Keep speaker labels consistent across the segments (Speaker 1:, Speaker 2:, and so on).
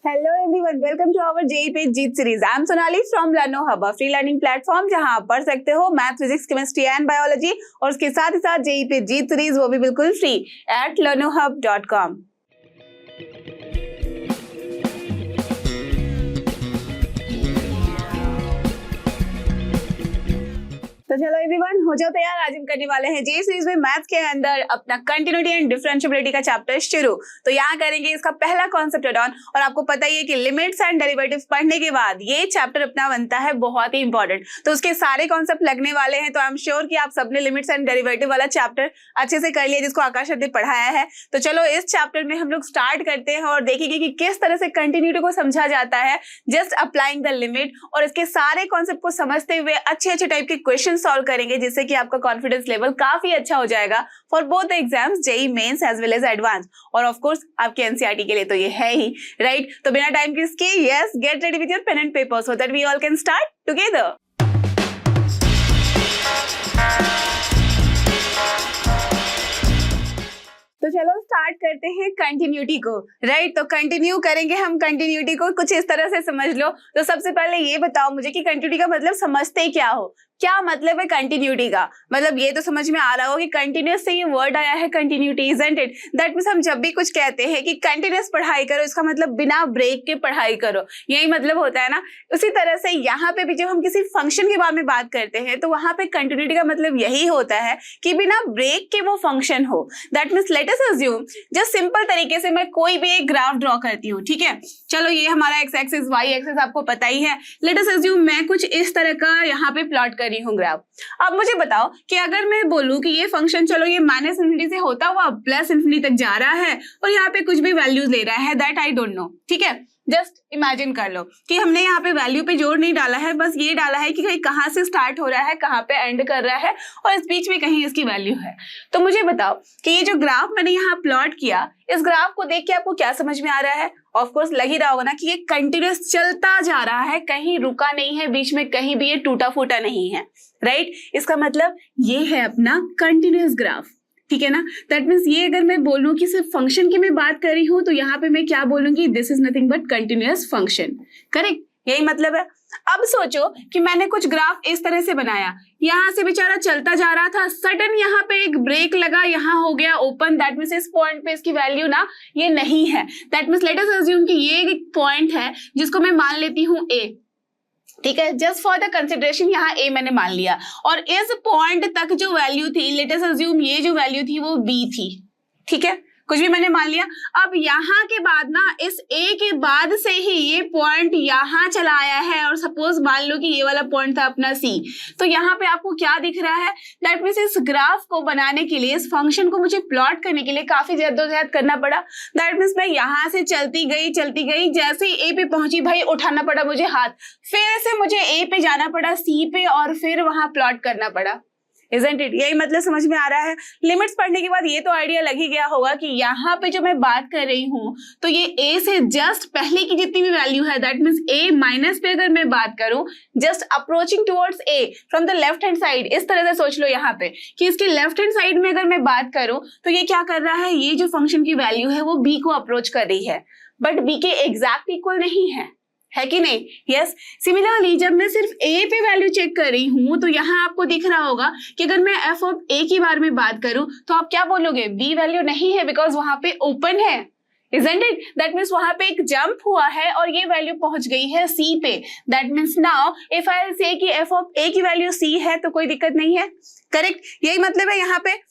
Speaker 1: Hello everyone, welcome to our JEE पे जीत series. I am Sonali from Learno Hub, free learning platform जहां आप पढ़ सकते हो math, physics, chemistry and biology, और उसके साथ ही साथ जेईई पे जीत सीरीज वो भी बिल्कुल फ्री at learnohub.com। तो चलो एवरीवन, हो जाओ तैयार। आज हम करने वाले हैं जेईई सीरीज में मैथ्स के अंदर अपना कंटिन्यूटी एंड डिफरेंशिएबिलिटी का चैप्टर शुरू। तो यहाँ करेंगे इसका पहला कॉन्सेप्ट एड ऑन। और आपको पता ही है कि लिमिट्स एंड डेरिवेटिव्स पढ़ने के बाद ये चैप्टर अपना बनता है बहुत ही इंपॉर्टेंट। तो उसके सारे कॉन्सेप्ट लगने वाले हैं। तो आई एम श्योर कि आप सबने लिमिट्स एंड डेरिवेटिव वाला चैप्टर अच्छे से कर लिया, जिसको आकाश सर ने पढ़ाया है। तो चलो इस चैप्टर में हम लोग स्टार्ट करते हैं और देखेंगे कि किस तरह से कंटिन्यूटी को समझा जाता है जस्ट अप्लाइंग द लिमिट। और इसके सारे कॉन्सेप्ट को समझते हुए अच्छे अच्छे टाइप के क्वेश्चन सॉल्व करेंगे, जिससे कि आपका कॉन्फिडेंस लेवल काफी अच्छा हो जाएगा for both exams, JEE mains as well as advance. और ऑफ कोर्स आपके एनसीईआरटी के लिए तो ये है ही, राइट। तो बिना टाइम किसके, yes, get ready with your pen and paper so that we all can start together. तो चलो स्टार्ट करते हैं कंटिन्यूटी को, राइट। तो कंटिन्यू करेंगे हम कंटिन्यूटी को, कुछ इस तरह से समझ लो। तो सबसे पहले ये बताओ मुझे कि कंटिन्यूटी का मतलब समझते क्या हो, क्या मतलब है कंटिन्यूटी का। मतलब ये तो समझ में आ रहा हो कि कंटिन्यूअस से ये वर्ड आया है continuity, isn't it. That means हम जब भी कुछ कहते हैं कि कंटिन्यूअस पढ़ाई करो, इसका मतलब बिना ब्रेक के पढ़ाई करो, यही मतलब होता है ना। उसी तरह से यहाँ पे भी जब हम किसी फंक्शन के बारे में बात करते हैं तो वहां पे कंटिन्यूटी का मतलब यही होता है कि बिना ब्रेक के वो फंक्शन हो। That means late us assume, just simple तरीके से मैं कोई भी एक ग्राफ ड्रॉ करती हूँ, ठीक है। चलो ये हमारा एक्स एक्सिस, वाई एक्सिस आपको पता ही है। लेट अस अज्यूम मैं कुछ इस तरह का यहाँ पे प्लॉट कर रही हूँ ग्राफ। अब मुझे बताओ कि अगर मैं बोलूं कि ये फंक्शन चलो ये माइनस इन्फिनिटी से होता हुआ प्लस इन्फिनिटी तक जा रहा है और यहाँ पे कुछ भी वैल्यूज ले रहा है, दैट आई डोंट नो, ठीक है। जस्ट इमेजिन कर लो कि हमने यहाँ पे वैल्यू पे जोर नहीं डाला है, बस ये डाला है कि कहाँ से स्टार्ट हो रहा है, कहाँ पे एंड कर रहा है, और इस बीच में कहीं इसकी वैल्यू है। तो मुझे बताओ कि ये जो ग्राफ मैंने यहाँ प्लॉट किया, इस ग्राफ को देख के आपको क्या समझ में आ रहा है। ऑफ कोर्स लग ही रहा होगा ना कि ये कंटिन्यूअस चलता जा रहा है, कहीं रुका नहीं है, बीच में कहीं भी ये टूटा फूटा नहीं है, राइट। इसका मतलब ये है अपना कंटिन्यूअस ग्राफ, ठीक है ना। दैट मीन्स ये अगर मैं बोलूं कि सिर्फ फंक्शन की मैं बात कर रही हूं तो यहाँ पे मैं क्या बोलूंगी, this is nothing but continuous function, correct, यही मतलब है। अब सोचो कि मैंने कुछ ग्राफ इस तरह से बनाया, यहाँ से बेचारा चलता जा रहा था, सडन यहाँ पे एक ब्रेक लगा, यहाँ हो गया ओपन। दैट मीन्स इस पॉइंट पे इसकी वैल्यू ना ये नहीं है। That means late us assume कि ये एक पॉइंट है जिसको मैं मान लेती हूँ ए, ठीक है। जस्ट फॉर द कंसिडरेशन यहाँ ए मैंने मान लिया, और इस पॉइंट तक जो वैल्यू थी, लेट अस अज्यूम ये जो वैल्यू थी वो बी थी, ठीक है। कुछ भी मैंने मान लिया। अब यहाँ के बाद ना इस ए के बाद से ही ये पॉइंट यहाँ चला आया है, और सपोज मान लो कि ये वाला पॉइंट था अपना सी। तो यहाँ पे आपको क्या दिख रहा है, दैट मीन्स इस ग्राफ को बनाने के लिए, इस फंक्शन को मुझे प्लॉट करने के लिए काफी जद्दोजहद करना पड़ा। दैट मीन्स मैं यहाँ से चलती गई, जैसे ए पे पहुंची भाई उठाना पड़ा मुझे हाथ, फिर से मुझे ए पे जाना पड़ा, सी पे, और फिर वहां प्लॉट करना पड़ा, Isn't it? यही मतलब समझ में आ रहा है। लिमिट्स पढ़ने के बाद ये तो आइडिया लग ही गया होगा कि यहाँ पे जो मैं बात कर रही हूँ तो ये a से जस्ट पहले की जितनी भी वैल्यू है, दैट मीन्स a माइनस पे अगर मैं बात करूँ, just approaching towards a from the left hand side, इस तरह से सोच लो यहाँ पे कि इसके लेफ्ट हैंड साइड में अगर मैं बात करूँ तो ये क्या कर रहा है, ये जो फंक्शन की वैल्यू है वो b को अप्रोच कर रही है, बट b के एग्जैक्ट इक्वल नहीं है कि नहीं। यस, सिमिलरली जब मैं सिर्फ a पे वैल्यू चेक कर रही हूं तो यहाँ आपको दिख रहा होगा कि अगर मैं f ऑफ a की बारे में बात करूं तो आप क्या बोलोगे, b वैल्यू नहीं है, बिकॉज वहां पे ओपन है, isn't it? दैट मीन्स वहां पे एक जंप हुआ है और ये वैल्यू पहुंच गई है c पे। That means now if I से कि f ऑफ a की वैल्यू c है तो कोई दिक्कत नहीं है, करेक्ट, यही मतलब है यहाँ पे।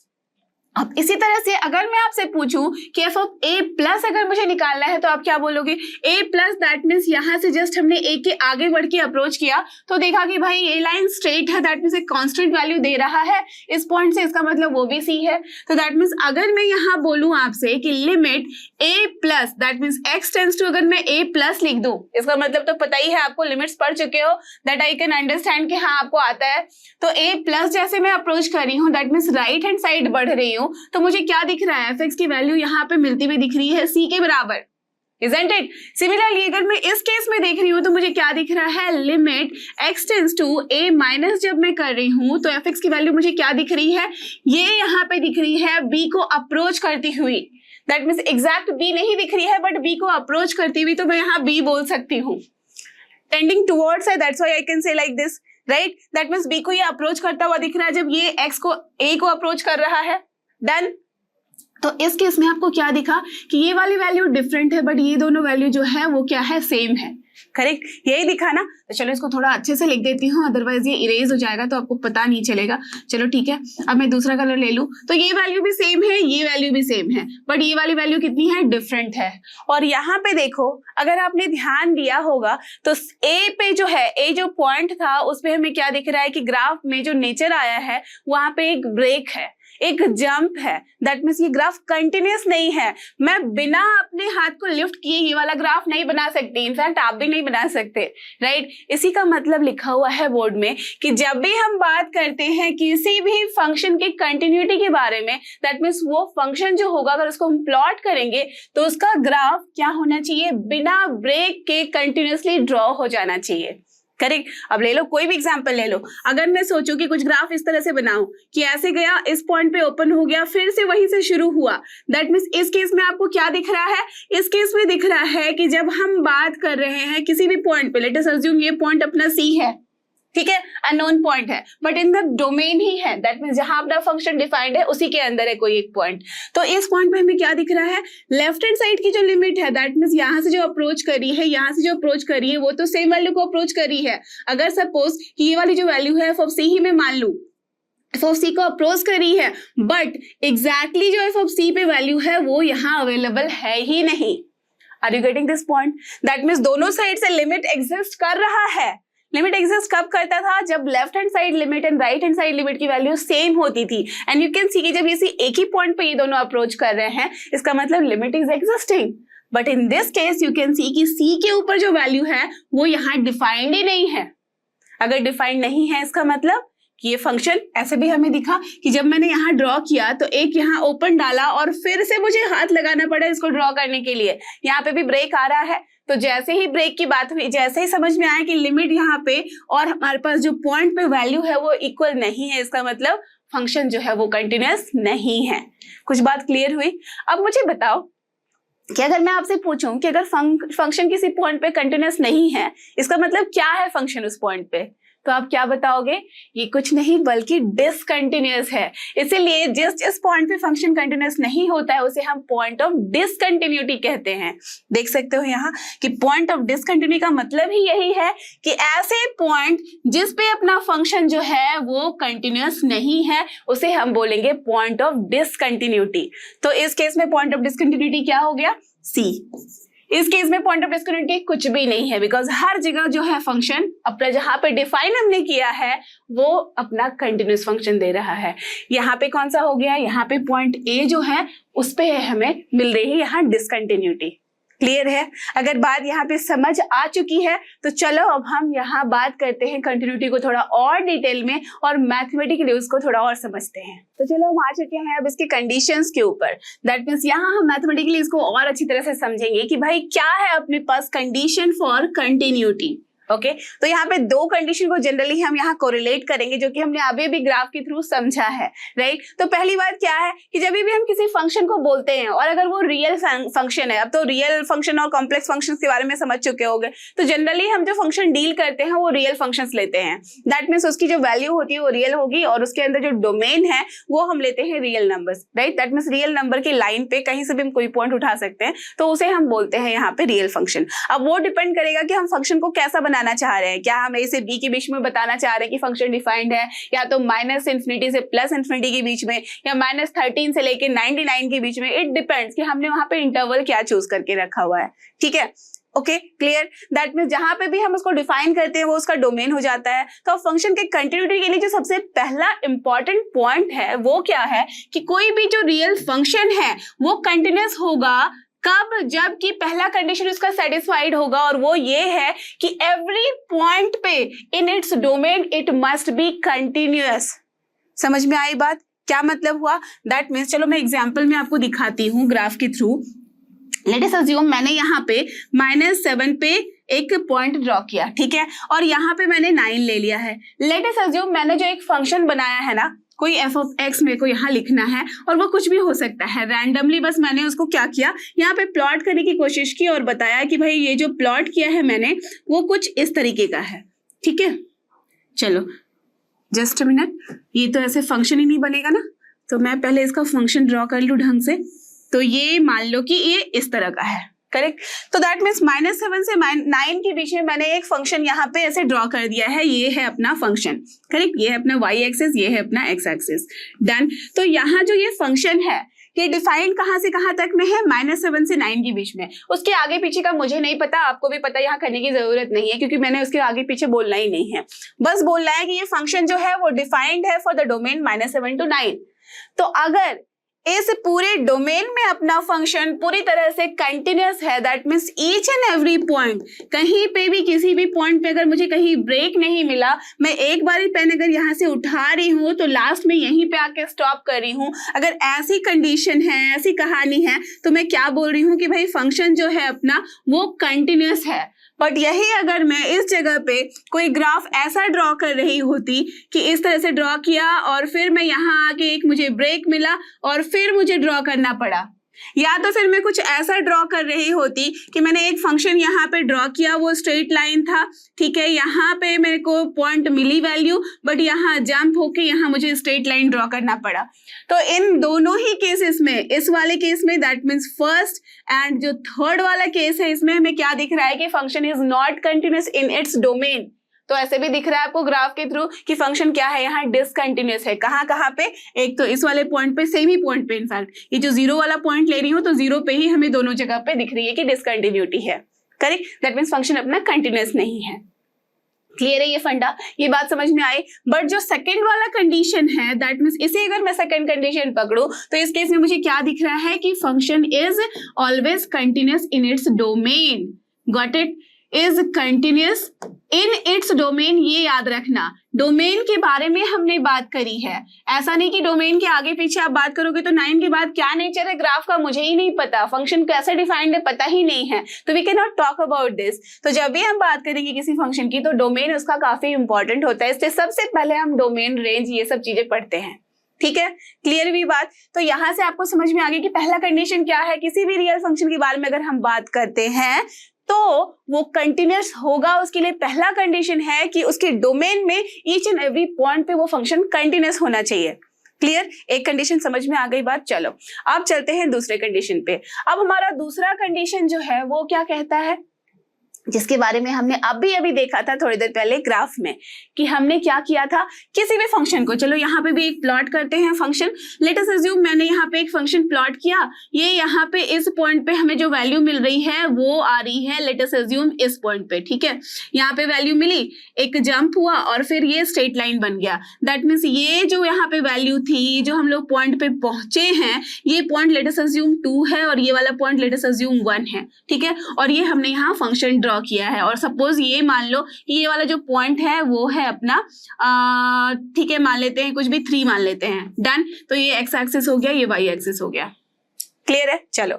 Speaker 1: अब इसी तरह से अगर मैं आपसे पूछूं कि f ऑफ a प्लस अगर मुझे निकालना है तो आप क्या बोलोगे, a प्लस। दैट मीन्स यहाँ से जस्ट हमने a के आगे बढ़ के अप्रोच किया तो देखा कि भाई a लाइन स्ट्रेट है, दैट मीन्स एक कांस्टेंट वैल्यू दे रहा है इस पॉइंट से, इसका मतलब वो भी c है। तो दैट मीन्स अगर मैं यहाँ बोलूं आपसे कि limit a plus, that means x tends to, अगर मैं a प्लस लिख दूं, इसका मतलब तो पता ही है आपको, लिमिट्स पढ़ चुके हो, दैट आई कैन अंडरस्टैंड कि हाँ आपको आता है। तो a प्लस जैसे मैं अप्रोच कर रही हूँ, that means right hand side बढ़ रही हूँ, तो मुझे क्या दिख रहा है, fx की वैल्यू यहाँ पे मिलती हुई दिख रही है c के बराबर, isn't it? सिमिलरली अगर मैं इस केस में देख रही हूँ तो मुझे क्या दिख रहा है, limit x tends to a minus जब मैं कर रही हूँ तो fx की वैल्यू मुझे क्या दिख रही है, ये यहाँ पे दिख रही है b को अप्रोच करती हुई। दैट मीन्स एग्जैक्ट बी नहीं दिख रही है बट बी को अप्रोच करती हुई, तो मैं यहाँ बी बोल सकती हूँ. टेंडिंग टुवर्ड्स है, that's why I can say like this, right. That means B को ये अप्रोच करता हुआ दिख रहा है जब ये एक्स को ए को अप्रोच कर रहा है. डन. तो इस केस में आपको क्या दिखा कि ये वाली वैल्यू डिफरेंट है बट ये दोनों वैल्यू जो है वो क्या है, सेम है. करेक्ट, यही दिखा ना. तो चलो इसको थोड़ा अच्छे से लिख देती हूँ, अदरवाइज ये इरेज हो जाएगा तो आपको पता नहीं चलेगा. चलो ठीक है, अब मैं दूसरा कलर ले लूँ. तो ये वैल्यू भी सेम है, ये वैल्यू भी सेम है, बट ये वाली वैल्यू कितनी है, डिफरेंट है. और यहाँ पे देखो, अगर आपने ध्यान दिया होगा तो ए पे जो है, ए जो पॉइंट था उस पे हमें क्या दिख रहा है कि ग्राफ में जो नेचर आया है वहां पे एक ब्रेक है, एक जंप है. दैट मीन्स ये ग्राफ कंटिन्यूअस नहीं है. मैं बिना अपने हाथ को लिफ्ट किए ये वाला ग्राफ नहीं बना सकती, इनफैक्ट आप भी नहीं बना सकते, राइट. इसी का मतलब लिखा हुआ है बोर्ड में कि जब भी हम बात करते हैं किसी भी फंक्शन की कंटिन्यूटी के बारे में, दैट मीन्स वो फंक्शन जो होगा अगर उसको हम प्लॉट करेंगे तो उसका ग्राफ क्या होना चाहिए, बिना ब्रेक के कंटिन्यूअसली ड्रॉ हो जाना चाहिए. करेक्ट. अब ले लो, कोई भी एग्जांपल ले लो. अगर मैं सोचूं कि कुछ ग्राफ इस तरह से बनाऊं कि ऐसे गया, इस पॉइंट पे ओपन हो गया, फिर से वहीं से शुरू हुआ, दैट मीन्स इस केस में आपको क्या दिख रहा है, इस केस में दिख रहा है कि जब हम बात कर रहे हैं किसी भी पॉइंट पे, लेट अस अज्यूम ये पॉइंट अपना सी है, ठीक है, अननोन पॉइंट है बट इन द डोमेन ही है. दैट मीन्स जहां अपना फंक्शन डिफाइंड है उसी के अंदर है कोई एक पॉइंट. तो इस पॉइंट पे हमें क्या दिख रहा है, लेफ्ट हैंड साइड की जो लिमिट है, दैट मीन्स यहाँ से जो अप्रोच करी है, यहाँ से जो अप्रोच करी है वो तो सेम वैल्यू को अप्रोच करी है. अगर सपोज ये वाली जो वैल्यू है एफ ऑफ सी ही मैं मान लूं, एफ ऑफ सी को अप्रोच करी है, बट एग्जैक्टली जो एफ ऑफ सी पे वैल्यू है वो यहाँ अवेलेबल है ही नहीं. Are you getting this point? That means दोनों साइड से लिमिट एग्जिस्ट कर रहा है. लिमिट एग्जिस्ट कब करता था, जब left hand side limit and right hand side limit की वैल्यू सेम होती थी. एंड यू कैन सी कि जब इसी एक ही पॉइंट पे ये दोनों अप्रोच कर रहे हैं, इसका मतलब limit is existing. But in this case you can सी कि सी के ऊपर जो वैल्यू है वो यहाँ डिफाइंड ही नहीं है. अगर डिफाइंड नहीं है इसका मतलब कि ये फंक्शन, ऐसे भी हमें दिखा कि जब मैंने यहाँ ड्रॉ किया तो एक यहाँ ओपन डाला और फिर से मुझे हाथ लगाना पड़ा इसको ड्रॉ करने के लिए. यहाँ पे भी ब्रेक आ रहा है, तो जैसे ही ब्रेक की बात हुई, जैसे ही समझ में आया कि लिमिट यहाँ पे और हमारे पास जो पॉइंट पे वैल्यू है वो इक्वल नहीं है, इसका मतलब फंक्शन जो है वो कंटिन्यूअस नहीं है. कुछ बात क्लियर हुई? अब मुझे बताओ कि अगर मैं आपसे पूछूं कि अगर फंक्शन किसी पॉइंट पे कंटिन्यूअस नहीं है, इसका मतलब क्या है फंक्शन उस पॉइंट पे, तो आप क्या बताओगे, ये कुछ नहीं बल्कि डिसकंटिन्यूअस है. इसीलिए जिस पॉइंट पे फंक्शन कंटिन्यूअस नहीं होता है उसे हम पॉइंट ऑफ डिसकंटिन्यूटी कहते हैं. देख सकते हो यहाँ कि पॉइंट ऑफ डिसकंटिन्यूटी का मतलब ही यही है कि ऐसे पॉइंट जिस पे अपना फंक्शन जो है वो कंटिन्यूअस नहीं है उसे हम बोलेंगे पॉइंट ऑफ डिसकंटिन्यूटी. तो इस केस में पॉइंट ऑफ डिसकंटिन्यूटी क्या हो गया, सी. इस केस में पॉइंट ऑफ डिसकंटिन्यूटी कुछ भी नहीं है, बिकॉज हर जगह जो है फंक्शन अपना जहां पे डिफाइन हमने किया है वो अपना कंटिन्यूअस फंक्शन दे रहा है. यहाँ पे कौन सा हो गया, यहाँ पे पॉइंट ए जो है उस पे हमें मिल रही है यहाँ डिसकंटिन्यूटी. क्लियर है? अगर बात यहाँ पे समझ आ चुकी है तो चलो अब हम यहाँ बात करते हैं कंटिन्यूटी को थोड़ा और डिटेल में और मैथमेटिकली उसको थोड़ा और समझते हैं. तो चलो हम आ चुके हैं अब इसके कंडीशंस के ऊपर. दैट मीन्स यहाँ हम मैथमेटिकली इसको और अच्छी तरह से समझेंगे कि भाई क्या है अपने पास कंडीशन फॉर कंटिन्यूटी. ओके, तो यहाँ पे दो कंडीशन को जनरली हम यहाँ कोरिलेट करेंगे जो कि हमने अभी भी ग्राफ के थ्रू समझा है, राइट. तो पहली बात क्या है कि जब भी हम किसी फंक्शन को बोलते हैं और अगर वो रियल फंक्शन है, अब तो रियल फंक्शन और कॉम्प्लेक्स फंक्शंस के बारे में समझ चुके होंगे, तो जनरली हम जो फंक्शन डील करते हैं वो रियल फंक्शंस लेते हैं. दैट मीन्स उसकी जो वैल्यू होती है वो रियल होगी और उसके अंदर जो डोमेन है वो हम लेते हैं real numbers, right. That means real number की लाइन पे कहीं से भी हम कोई पॉइंट उठा सकते हैं तो उसे हम बोलते हैं यहाँ पे रियल फंक्शन. अब वो डिपेंड करेगा कि हम फंक्शन को कैसा बनाना चाह रहे हैं. क्या हम ए से बी के बीच में बताना चाह रहे हैं कि फंक्शन डिफाइंड है, या तो माइनस इन्फिनिटी से प्लस इन्फिनिटी के बीच में, या -13 से लेके 99 के बीच में. इट डिपेंड्स कि हमने वहां पे इंटरवल क्या चूज करके रखा हुआ है. ठीक है, ओके, क्लियर. दैट मीन्स जहां पे भी हम उसको डिफाइन करते हैं वो उसका डोमेन हो जाता है. तो फंक्शन के कंटिन्यूटी के लिए जो सबसे पहला इंपॉर्टेंट पॉइंट है वो क्या है कि कोई भी जो रियल फंक्शन है वो कंटिन्यूअस होगा कब, जबकि पहला कंडीशन उसका सेटिस्फाइड होगा और वो ये है कि एवरी पॉइंट पे in its domain it must be continuous. समझ में आई बात? क्या मतलब हुआ? दैट मीन्स चलो मैं एग्जांपल में आपको दिखाती हूँ ग्राफ के थ्रू. लेट अस अज्यूम मैंने यहाँ पे -7 पे एक पॉइंट ड्रॉ किया, ठीक है, और यहाँ पे मैंने 9 ले लिया है. लेट अस अज्यूम मैंने जो एक फंक्शन बनाया है ना कोई एफ ऑफ एक्स मेरे को यहाँ लिखना है और वो कुछ भी हो सकता है रैंडमली। बस मैंने उसको क्या किया, यहाँ पे प्लॉट करने की कोशिश की और बताया कि भाई ये जो प्लॉट किया है मैंने वो कुछ इस तरीके का है। ठीक है, चलो जस्ट अ मिनट, ये तो ऐसे फंक्शन ही नहीं बनेगा ना, तो मैं पहले इसका फंक्शन ड्रॉ कर लूँ ढंग से। तो ये मान लो कि ये इस तरह का है, करेक्ट। तो दैट मीन्स -7 से 9 के बीच में मैंने एक फंक्शन यहाँ पे ऐसे ड्रॉ कर दिया है। ये है अपना फंक्शन, करेक्ट। ये है अपना y एक्सिस, ये है अपना x एक्सिस, डन। तो यहाँ जो ये फंक्शन है ये डिफाइंड कहाँ से कहाँ तक में है, -7 से 9 के बीच में। उसके आगे पीछे का मुझे नहीं पता, आपको भी पता यहाँ करने की जरूरत नहीं है क्योंकि मैंने उसके आगे पीछे बोलना ही नहीं है। बस बोलना है कि ये फंक्शन जो है वो डिफाइंड है फॉर द डोमेन -7 to 9। तो अगर इस पूरे डोमेन में अपना फंक्शन पूरी तरह से कंटिन्यूअस है, that means each and every point, कहीं पे भी किसी भी पॉइंट पे अगर मुझे कहीं ब्रेक नहीं मिला, मैं एक बार ही पेन अगर यहाँ से उठा रही हूँ तो लास्ट में यहीं पे आके स्टॉप कर रही हूँ, अगर ऐसी कंडीशन है, ऐसी कहानी है, तो मैं क्या बोल रही हूँ कि भाई फंक्शन जो है अपना वो कंटिन्यूअस है। बट यही अगर मैं इस जगह पे कोई ग्राफ ऐसा ड्रॉ कर रही होती कि इस तरह से ड्रॉ किया और फिर मैं यहाँ आके एक मुझे ब्रेक मिला और फिर मुझे ड्रॉ करना पड़ा, या तो फिर मैं कुछ ऐसा ड्रॉ कर रही होती कि मैंने एक फंक्शन यहाँ पे ड्रॉ किया, वो स्ट्रेट लाइन था, ठीक है, यहाँ पे मेरे को पॉइंट मिली वैल्यू, बट यहाँ जंप होके यहाँ मुझे स्ट्रेट लाइन ड्रॉ करना पड़ा। तो इन दोनों ही केसेस में, इस वाले केस में दैट मीन्स फर्स्ट एंड जो थर्ड वाला केस है, इसमें हमें क्या दिख रहा है कि function is not continuous in its domain. तो ऐसे भी दिख रहा है आपको ग्राफ के थ्रू कि फंक्शन क्या है, यहाँ डिसकंटिन्यूअस है। कहाँ कहाँ पे, एक तो इस वाले पॉइंट पे, सेम ही पॉइंट पे, इनफैक्ट ये जो 0 वाला पॉइंट ले रही हूँ तो 0 पे ही हमें दोनों जगह पे दिख रही है कि डिसकंटिन्यूटी है, करेक्ट। दैट मीन्स फंक्शन अपना कंटिन्यूअस नहीं है। क्लियर है ये फंडा, ये बात समझ में आई। बट जो सेकंड वाला कंडीशन है, दैट मीन्स इसे अगर मैं सेकंड कंडीशन पकड़ू तो इस केस में मुझे क्या दिख रहा है कि function is always continuous in its domain. Got it, is continuous in its domain. ये याद रखना, डोमेन के बारे में हमने बात करी है, ऐसा नहीं कि डोमेन के आगे पीछे आप बात करोगे तो 9 के बाद क्या नेचर है ग्राफ का मुझे ही नहीं पता, फंक्शन कैसे डिफाइंड है पता ही नहीं है, तो we can not talk about this. तो जब भी हम बात करेंगे किसी फंक्शन की तो डोमेन उसका काफी इंपॉर्टेंट होता है, इसलिए सबसे पहले हम डोमेन, रेंज, ये सब चीजें पढ़ते हैं। ठीक है, क्लियर हुई बात। तो यहां से आपको समझ में आ गया कि पहला कंडीशन क्या है, किसी भी रियल फंक्शन के बारे में अगर हम बात करते हैं तो वो कंटिन्यूअस होगा। उसके लिए पहला कंडीशन है कि उसके डोमेन में ईच एंड एवरी पॉइंट पे वो फंक्शन कंटिन्यूअस होना चाहिए। क्लियर, एक कंडीशन समझ में आ गई बात। चलो अब चलते हैं दूसरे कंडीशन पे। अब हमारा दूसरा कंडीशन जो है वो क्या कहता है, जिसके बारे में हमने अभी अभी देखा था थोड़ी देर पहले ग्राफ में, कि हमने क्या किया था, किसी भी फंक्शन को, चलो यहाँ पे भी एक प्लॉट करते हैं फंक्शन। लेट अस अज्यूम मैंने यहाँ पे एक फंक्शन प्लॉट किया, ये यहाँ पे इस पॉइंट पे हमें जो वैल्यू मिल रही है वो आ रही है, लेट अस अज्यूम इस पॉइंट पे, ठीक है। यहाँ पे वैल्यू मिली, एक जंप हुआ और फिर ये स्ट्रेट लाइन बन गया। दैट मीन्स ये जो यहाँ पे वैल्यू थी, जो हम लोग पॉइंट पे पहुंचे हैं, ये पॉइंट लेट अस अज्यूम 2 है और ये वाला पॉइंट लेट अस अज्यूम 1 है, ठीक है। और ये हमने यहाँ फंक्शन ड्रॉ किया है और सपोज ये मान लो कि ये वाला जो पॉइंट है वो है अपना ठीक है, मान लेते हैं कुछ भी 3 मान लेते हैं, डन। तो ये एक्स एक्सिस हो गया, ये वाई एक्सिस हो गया। क्लियर है, चलो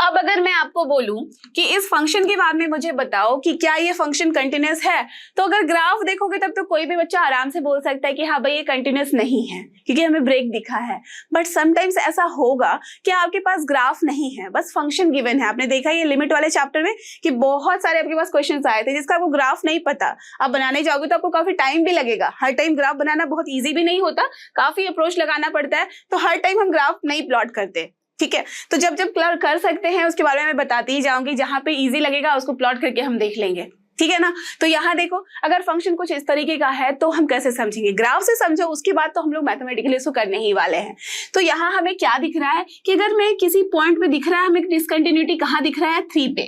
Speaker 1: अब अगर मैं आपको बोलूं कि इस फंक्शन के बारे में मुझे बताओ कि क्या ये फंक्शन कंटिन्यूअस है, तो अगर ग्राफ देखोगे तब तो कोई भी बच्चा आराम से बोल सकता है कि हाँ भाई ये कंटिन्यूअस नहीं है क्योंकि हमें ब्रेक दिखा है। बट समटाइम्स ऐसा होगा कि आपके पास ग्राफ नहीं है, बस फंक्शन गिवन है। आपने देखा ये लिमिट वाले चैप्टर में कि बहुत सारे आपके पास क्वेश्चंस आए थे जिसका आपको ग्राफ नहीं पता, आप बनाने जाओगे तो आपको काफी टाइम भी लगेगा। हर टाइम ग्राफ बनाना बहुत ईजी भी नहीं होता, काफी अप्रोच लगाना पड़ता है, तो हर टाइम हम ग्राफ नहीं प्लॉट करते, ठीक है। तो जब जब कर सकते हैं उसके बारे में मैं बताती ही जाऊंगी, जहां पे इजी लगेगा उसको प्लॉट करके हम देख लेंगे, ठीक है ना। तो यहाँ देखो, अगर फंक्शन कुछ इस तरीके का है तो हम कैसे समझेंगे, ग्राफ से समझो, उसके बाद तो हम लोग मैथमेटिकली इसको करने ही वाले हैं। तो यहाँ हमें क्या दिख रहा है कि अगर मैं किसी पॉइंट पे दिख रहा है, हमें डिसकंटिन्यूटी कहाँ दिख रहा है, 3 पे।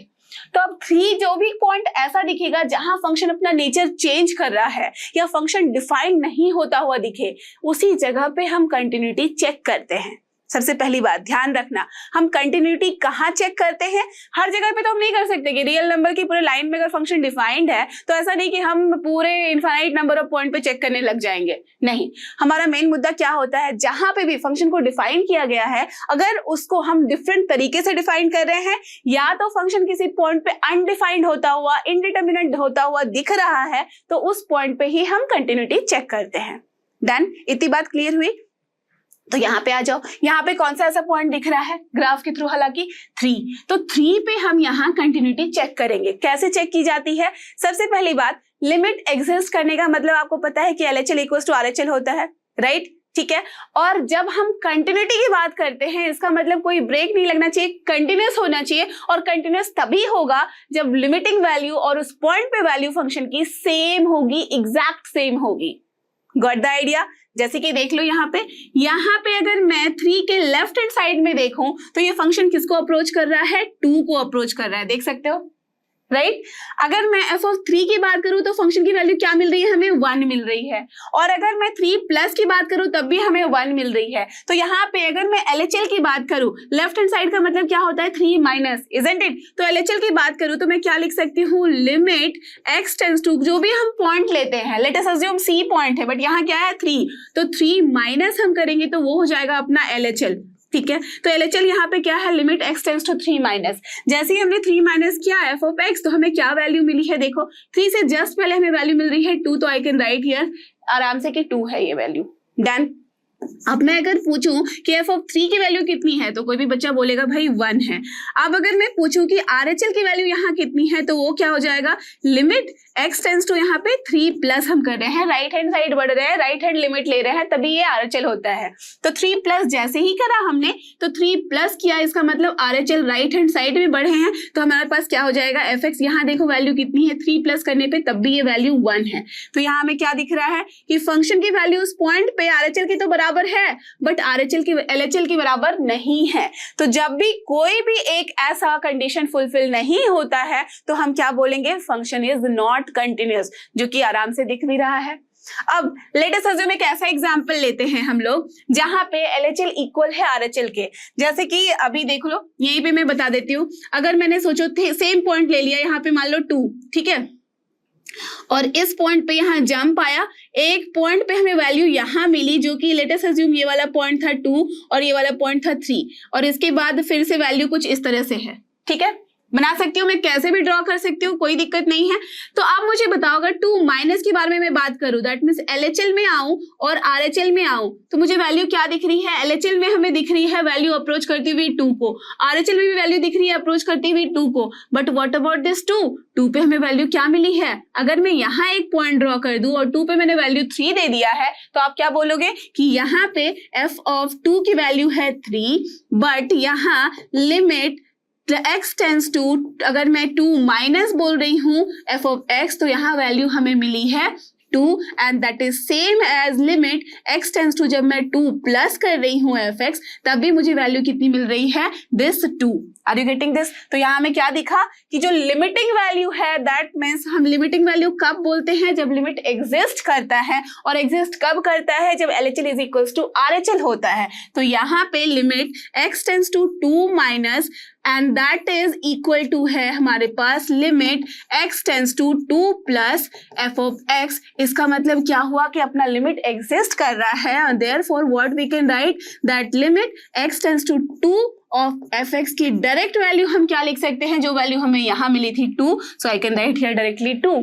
Speaker 1: तो अब 3 जो भी पॉइंट ऐसा दिखेगा जहां फंक्शन अपना नेचर चेंज कर रहा है या फंक्शन डिफाइन नहीं होता हुआ दिखे, उसी जगह पे हम कंटिन्यूटी चेक करते हैं। सबसे पहली बात ध्यान रखना, हम कंटिन्यूटी कहाँ चेक करते हैं, हर जगह पे तो हम नहीं कर सकते कि रियल नंबर की पूरे लाइन में अगर फंक्शन डिफाइंड है तो ऐसा नहीं कि हम पूरे इनफाइनाइट नंबर ऑफ पॉइंट पे चेक करने लग जाएंगे, नहीं। हमारा मेन मुद्दा क्या होता है, जहां पे भी फंक्शन को डिफाइन किया गया है, अगर उसको हम डिफरेंट तरीके से डिफाइन कर रहे हैं या तो फंक्शन किसी पॉइंट पे अनडिफाइंड होता हुआ, इनडिटर्मिनेट होता हुआ दिख रहा है, तो उस पॉइंट पे ही हम कंटिन्यूटी चेक करते हैं। डन, इतनी बात क्लियर हुई। तो यहाँ पे आ जाओ, यहाँ पे कौन सा ऐसा पॉइंट दिख रहा है ग्राफ के थ्रू, हालांकि 3, तो 3 पे हम यहाँ कंटिन्यूटी चेक करेंगे। कैसे चेक की जाती है? सबसे पहली बात, लिमिट एग्जिस्ट करने का मतलब आपको पता है कि LHL इक्वल्स टू RHL होता है, राइट? ठीक है, और जब हम कंटिन्यूटी की बात करते हैं इसका मतलब कोई ब्रेक नहीं लगना चाहिए, कंटिन्यूस होना चाहिए, और कंटिन्यूस तभी होगा जब लिमिटिंग वैल्यू और उस पॉइंट पे वैल्यू फंक्शन की सेम होगी, एग्जैक्ट सेम होगी। Got the idea? जैसे कि देख लो यहाँ पे अगर मैं 3 के लेफ्ट हैंड साइड में देखूं तो ये फंक्शन किसको अप्रोच कर रहा है? 2 को अप्रोच कर रहा है, देख सकते हो, राइट? अगर मैं f(3) की बात करूं तो फंक्शन की वैल्यू क्या मिल रही है? हमें 1 मिल रही है। और अगर मैं 3+ की बात करूं तब भी हमें 1 मिल रही है। तो यहाँ पे अगर मैं LHL की बात करूं, लेफ्ट हैंड साइड का मतलब क्या होता है? 3 - इजंट इट? तो LHL की बात करूं तो मैं क्या लिख सकती हूँ? लिमिट x टेंड्स टू, जो भी हम पॉइंट लेते हैं, late us assume C point है, बट यहाँ क्या है? 3, तो 3 हम करेंगे तो वो हो जाएगा अपना LHL। ठीक है, तो LHL यहाँ पे क्या है? लिमिट x टेंड्स टू 3 - जैसे ही हमने 3 किया f(x), तो हमें क्या वैल्यू मिली है? देखो 3 से जस्ट पहले हमें वैल्यू मिल रही है 2, तो आई कैन राइट हियर आराम से कि 2 है ये वैल्यू। डन। अब मैं अगर पूछूं कि f(3) की वैल्यू कितनी है तो कोई भी बच्चा बोलेगा भाई 1 है। अब अगर मैं पूछूं कि RHL की वैल्यू यहाँ कितनी है तो वो क्या हो जाएगा? लिमिट x टेंड्स टू यहाँ पे 3+ हम कर रहे हैं, राइट हैंड साइड बढ़ रहे हैं, राइट हैंड लिमिट ले रहे हैं, तभी ये RHL होता है। तो 3+ जैसे ही करा हमने तो 3+ किया, इसका मतलब RHL राइट हैंड साइड में बढ़े हैं, तो हमारे पास क्या हो जाएगा? fx, यहाँ देखो वैल्यू कितनी है? 3+ करने पे तब भी ये वैल्यू 1 है। तो यहाँ हमें क्या दिख रहा है कि फंक्शन की वैल्यू उस पॉइंट पे RHL की तो बराबर है, बट LHL की बराबर नहीं है। तो जब भी कोई भी एक ऐसा कंडीशन फुलफिल नहीं होता है तो हम क्या बोलेंगे? फंक्शन इज नॉट कंटिन्यूअस, जो कि आराम से दिख भी रहा है। अब लेट अस अज्यूम एक ऐसा एग्जांपल लेते हैं हम लोग जहां पे LHL इक्वल है RHL के। जैसे कि अभी देख लो, यहीं पे मैं बता देती हूँ, अगर मैंने सोचो सेम पॉइंट ले लिया, यहाँ पे मान लो 2, ठीक है, और इस पॉइंट पे यहाँ जंप आया, एक पॉइंट पे हमें वैल्यू यहाँ मिली जो कि लेट अस अज्यूम ये वाला पॉइंट था 2 और ये वाला पॉइंट था 3, और इसके बाद फिर से वैल्यू कुछ इस तरह से है। ठीक है, बना सकती हूँ, मैं कैसे भी ड्रॉ कर सकती हूँ, कोई दिक्कत नहीं है। तो आप मुझे बताओ, अगर 2- के बारे में मैं बात करूँ, दैट मीन्स LHL में आऊं और RHL में आऊं, तो मुझे वैल्यू क्या दिख रही है? LHL में हमें दिख रही है वैल्यू अप्रोच करती हुई 2 को, RHL में भी वैल्यू दिख रही है अप्रोच करती हुई 2 को, बट व्हाट अबाउट दिस 2 पे हमें वैल्यू क्या मिली है? अगर मैं यहाँ एक पॉइंट ड्रॉ कर दूं और 2 पे मैंने वैल्यू 3 दे दिया है, तो आप क्या बोलोगे कि यहाँ पे f(2) की वैल्यू है 3, बट यहाँ लिमिट x टेंड्स टू, अगर मैं 2- बोल रही हूँ f(x), तो यहाँ वैल्यू हमें मिली है 2, and that is same as limit x tends to, जब मैं 2+ कर रही हूँ f(x), तब भी मुझे वैल्यू कितनी मिल रही है? This 2। Are you getting this? तो यहाँ हमें क्या दिखा कि जो लिमिटिंग वैल्यू है, दैट मीन्स हम लिमिटिंग वैल्यू कब बोलते हैं? जब लिमिट एग्जिस्ट करता है, और एग्जिस्ट कब करता है? जब LHL is equals to RHL होता है। तो यहाँ पे limit x tends to 2- and that is equal to है हमारे पास limit x tends to 2+ f(x). इसका मतलब क्या हुआ कि अपना लिमिट एग्जिस्ट कर रहा है, therefore what we can write, that limit x tends to 2 of f(x) की डायरेक्ट वैल्यू हम क्या लिख सकते हैं? जो वैल्यू हमें यहाँ मिली थी 2, so I can write here directly 2।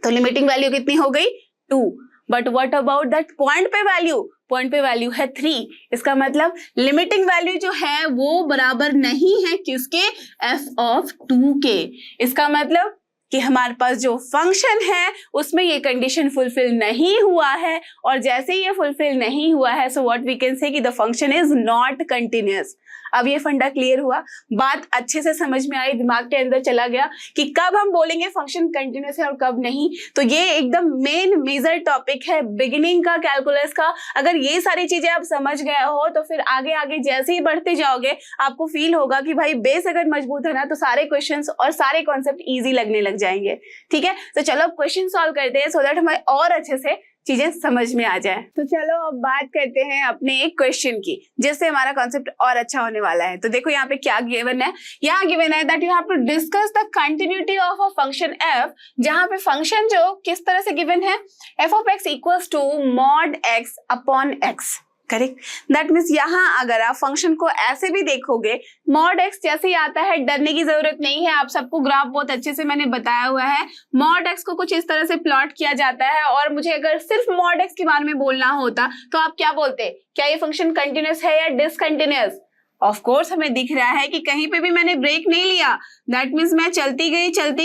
Speaker 1: तो लिमिटिंग वैल्यू कितनी हो गई? 2। But what about that point पे वैल्यू? पॉइंट पे वैल्यू है 3। इसका मतलब लिमिटिंग वैल्यू जो है वो बराबर नहीं है किसके? f(2) के। इसका मतलब कि हमारे पास जो फंक्शन है उसमें ये कंडीशन फुलफिल नहीं हुआ है, और जैसे ही ये फुलफिल नहीं हुआ है, सो व्हाट वी कैन से कि the function is not continuous. अब ये फंडा क्लियर हुआ, बात अच्छे से समझ में आई, दिमाग के अंदर चला गया कि कब हम बोलेंगे फंक्शन कंटिन्यूअस है और कब नहीं। तो ये एकदम मेन मेजर टॉपिक है बिगिनिंग का कैलकुलस का। अगर ये सारी चीजें आप समझ गए हो तो फिर आगे आगे जैसे ही बढ़ते जाओगे आपको फील होगा कि भाई बेस अगर मजबूत है ना तो सारे क्वेश्चंस और सारे कॉन्सेप्ट ईजी लगने लग जाएंगे। ठीक है, तो चलो अब क्वेश्चन सॉल्व करते हैं सो दैट हमें और अच्छे से चीजें समझ में आ जाए। तो चलो अब बात करते हैं अपने एक क्वेश्चन की जिससे हमारा कॉन्सेप्ट और अच्छा होने वाला है। तो देखो यहाँ पे क्या गिवन है, यहाँ गिवन है that you have to discuss the continuity of a function f, जहां पे फंक्शन जो किस तरह से गिवन है, f(x) equals to mod x upon x। Correct. That means यहाँ अगर आप फंक्शन को ऐसे भी देखोगे, मॉड एक्स जैसे ही आता है, डरने की जरूरत नहीं है। आप सबको ग्राफ बहुत अच्छे से मैंने बताया हुआ है। मॉड एक्स को कुछ इस तरह से प्लॉट किया जाता है, और मुझे अगर सिर्फ मॉड एक्स के बारे में बोलना होता तो आप क्या बोलते, क्या ये फंक्शन कंटिन्यूअस है या डिसकंटिन्यूअस? ऑफ कोर्स हमें दिख रहा है कि कहीं पे भी मैंने ब्रेक नहीं लिया। दैट मीन्स मैं चलती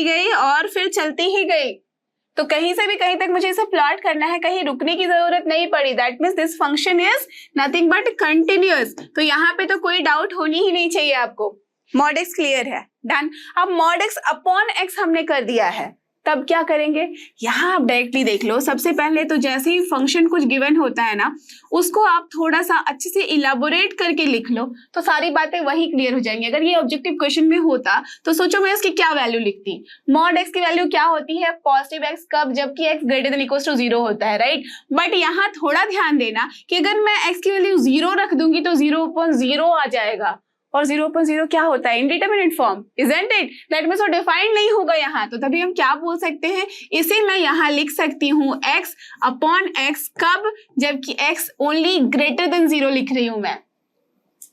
Speaker 1: गई और फिर चलती ही गई, तो कहीं से भी कहीं तक मुझे इसे प्लॉट करना है, कहीं रुकने की जरूरत नहीं पड़ी। That means this function is nothing but continuous. तो यहाँ पे तो कोई डाउट होनी ही नहीं चाहिए आपको। मॉड एक्स क्लियर है, डन। अब मॉड एक्स अपॉन एक्स हमने कर दिया है, तब क्या करेंगे, यहाँ आप डायरेक्टली देख लो। सबसे पहले तो जैसे ही फंक्शन कुछ गिवन होता है ना, उसको आप थोड़ा सा अच्छे से इलाबोरेट करके लिख लो, तो सारी बातें वही क्लियर हो जाएंगी। अगर ये ऑब्जेक्टिव क्वेश्चन में होता तो सोचो मैं इसकी क्या वैल्यू लिखती। मॉड एक्स की वैल्यू क्या होती है, पॉजिटिव एक्स कब, जबकि X greater than equal to 0 होता है, राइट। बट यहाँ थोड़ा ध्यान देना कि अगर मैं एक्स की वैल्यू 0 रख दूंगी तो 0/0 आ जाएगा, और 0/0 क्या होता है, indeterminate form, isn't it. That means वो डिफाइंड नहीं होगा यहाँ, तो तभी हम क्या बोल सकते हैं, इसे मैं यहाँ लिख सकती हूँ x अपॉन x कब, जबकि x ओनली ग्रेटर देन 0 लिख रही हूँ मैं,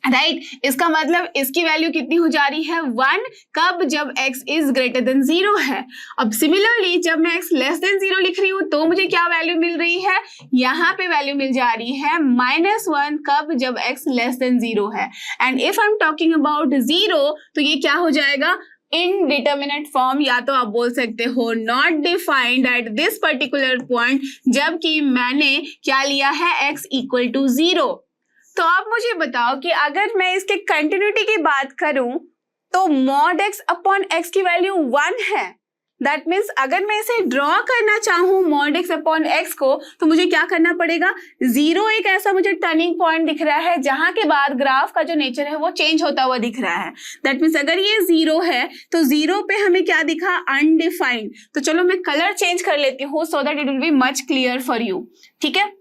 Speaker 1: राइट। इसका मतलब इसकी वैल्यू कितनी हो जा रही है, 1 कब, जब x इज ग्रेटर देन 0 है। अब सिमिलरली जब मैं x लेस देन 0 लिख रही हूँ तो मुझे क्या वैल्यू मिल रही है, यहाँ पे वैल्यू मिल जा रही है -1 कब, जब x लेस देन 0 है। And if I am talking about 0 तो ये क्या हो जाएगा, इनडिटरमिनेट फॉर्म, या तो आप बोल सकते हो not defined at this particular point, जबकि मैंने क्या लिया है, x इक्वल टू 0। तो आप मुझे बताओ कि अगर मैं इसके कंटिन्यूटी की बात करूं तो मॉड एक्स अपॉन एक्स की वैल्यू 1 है। दैट मीन्स अगर मैं इसे ड्रॉ करना चाहूं मॉड एक्स अपॉन एक्स को, तो मुझे क्या करना पड़ेगा, 0 एक ऐसा मुझे टर्निंग पॉइंट दिख रहा है जहां के बाद ग्राफ का जो नेचर है वो चेंज होता हुआ दिख रहा है। दैट मीन्स अगर ये 0 है तो 0 पे हमें क्या दिखा, अनडिफाइंड। तो चलो मैं कलर चेंज कर लेती हूँ so that it will be much clear for you, ठीक है।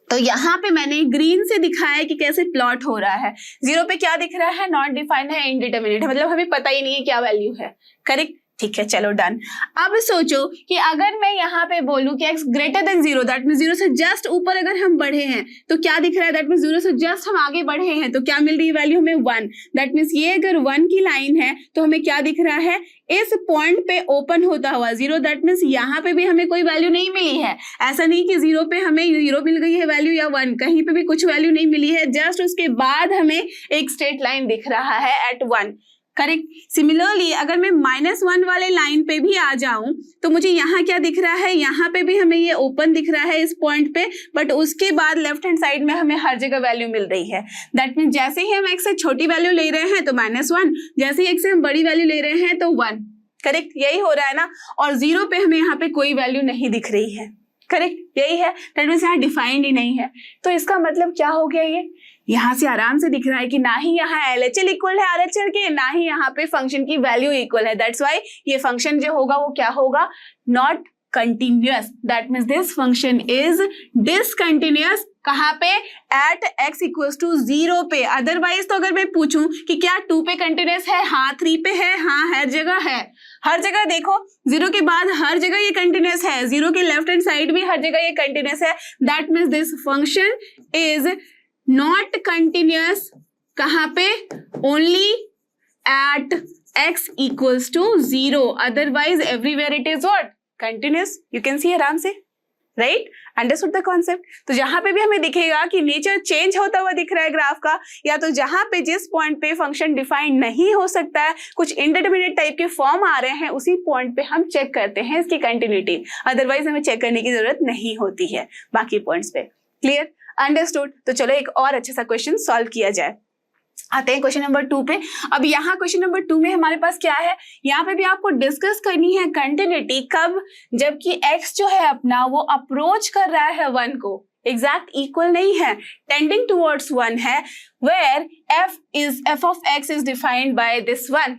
Speaker 1: तो यहाँ पे मैंने ग्रीन से दिखाया है कि कैसे प्लॉट हो रहा है। 0 पे क्या दिख रहा है, नॉट डिफाइंड है, इनडिटरमिनेट है, मतलब हमें पता ही नहीं है क्या वैल्यू है, करेक्ट। ठीक है, चलो डन। अब सोचो कि अगर मैं यहाँ पे बोलूं कि x greater than 0, that mean 0 से जस्ट ऊपर अगर हम बढ़े हैं तो क्या दिख रहा है, दैट मीन 0 से जस्ट हम आगे बढ़े हैं तो क्या मिल रही है वैल्यू हमें 1। दैट मीन्स ये अगर 1 की लाइन है तो हमें क्या दिख रहा है, इस पॉइंट पे ओपन होता हुआ 0। दैट मीन्स यहाँ पे भी हमें कोई वैल्यू नहीं मिली है। ऐसा नहीं कि 0 पे हमें 0 मिल गई है वैल्यू या 1, कहीं पे भी कुछ वैल्यू नहीं मिली है। जस्ट उसके बाद हमें एक स्ट्रेट लाइन दिख रहा है एट 1, करेक्ट। सिमिलरली अगर मैं -1 वाले लाइन पे भी आ जाऊं तो मुझे यहाँ क्या दिख रहा है, यहाँ पे भी हमें ये ओपन दिख रहा है इस पॉइंट पे, बट उसके बाद लेफ्ट हैंड साइड में हमें हर जगह वैल्यू मिल रही है। दैट मीन जैसे ही हम x से छोटी वैल्यू ले रहे हैं तो -1, जैसे ही x से हम बड़ी वैल्यू ले रहे हैं तो 1, करेक्ट। यही हो रहा है ना। और 0 पे हमें यहाँ पे कोई वैल्यू नहीं दिख रही है, करेक्ट, यही है। दैट मीन्स यहाँ डिफाइंड ही नहीं है। तो इसका मतलब क्या हो गया, ये यहाँ से आराम से दिख रहा है कि ना ही यहाँ LHL इक्वल है RHL के, ना ही यहाँ पे फंक्शन की वैल्यू इक्वल है। दैट्स वाई ये फंक्शन जो होगा वो क्या होगा, not continuous. That means this function is discontinuous. कहाँ पे, एट x इक्वल्स टू 0 पे। अदरवाइज तो अगर मैं पूछूं कि क्या 2 पे कंटिन्यूअस है, हाँ 3 पे है, हाँ हर जगह है। हर जगह देखो 0 के बाद हर जगह ये कंटिन्यूअस है, 0 के लेफ्ट हैंड साइड भी हर जगह ये कंटिन्यूअस है। That means this function is not continuous. कहाँ पे, only at x equals to 0, otherwise everywhere it is what, continuous. You can see आराम से, राइट, अंडरस्टूड द कॉन्सेप्ट। तो जहां पे भी हमें दिखेगा कि नेचर चेंज होता हुआ दिख रहा है ग्राफ का, या तो जहां पे जिस पॉइंट पे फंक्शन डिफाइन नहीं हो सकता है, कुछ इंडिटरमिनेट टाइप के फॉर्म आ रहे हैं, उसी पॉइंट पे हम चेक करते हैं इसकी कंटिन्यूटी। अदरवाइज हमें चेक करने की जरूरत नहीं होती है बाकी पॉइंट्स पे। Clear, understood. तो चलो एक और अच्छा सा क्वेश्चन सॉल्व किया जाए। आते हैं क्वेश्चन नंबर 2 पे। अब यहाँ क्वेश्चन नंबर 2 में हमारे पास क्या है, यहाँ पे भी आपको डिस्कस करनी है कंटिन्यूटी कब, जबकि x जो है अपना वो अप्रोच कर रहा है 1 को, एग्जैक्ट इक्वल नहीं है, टेंडिंग टुवर्ड्स 1 है, where f of x is defined by this 1।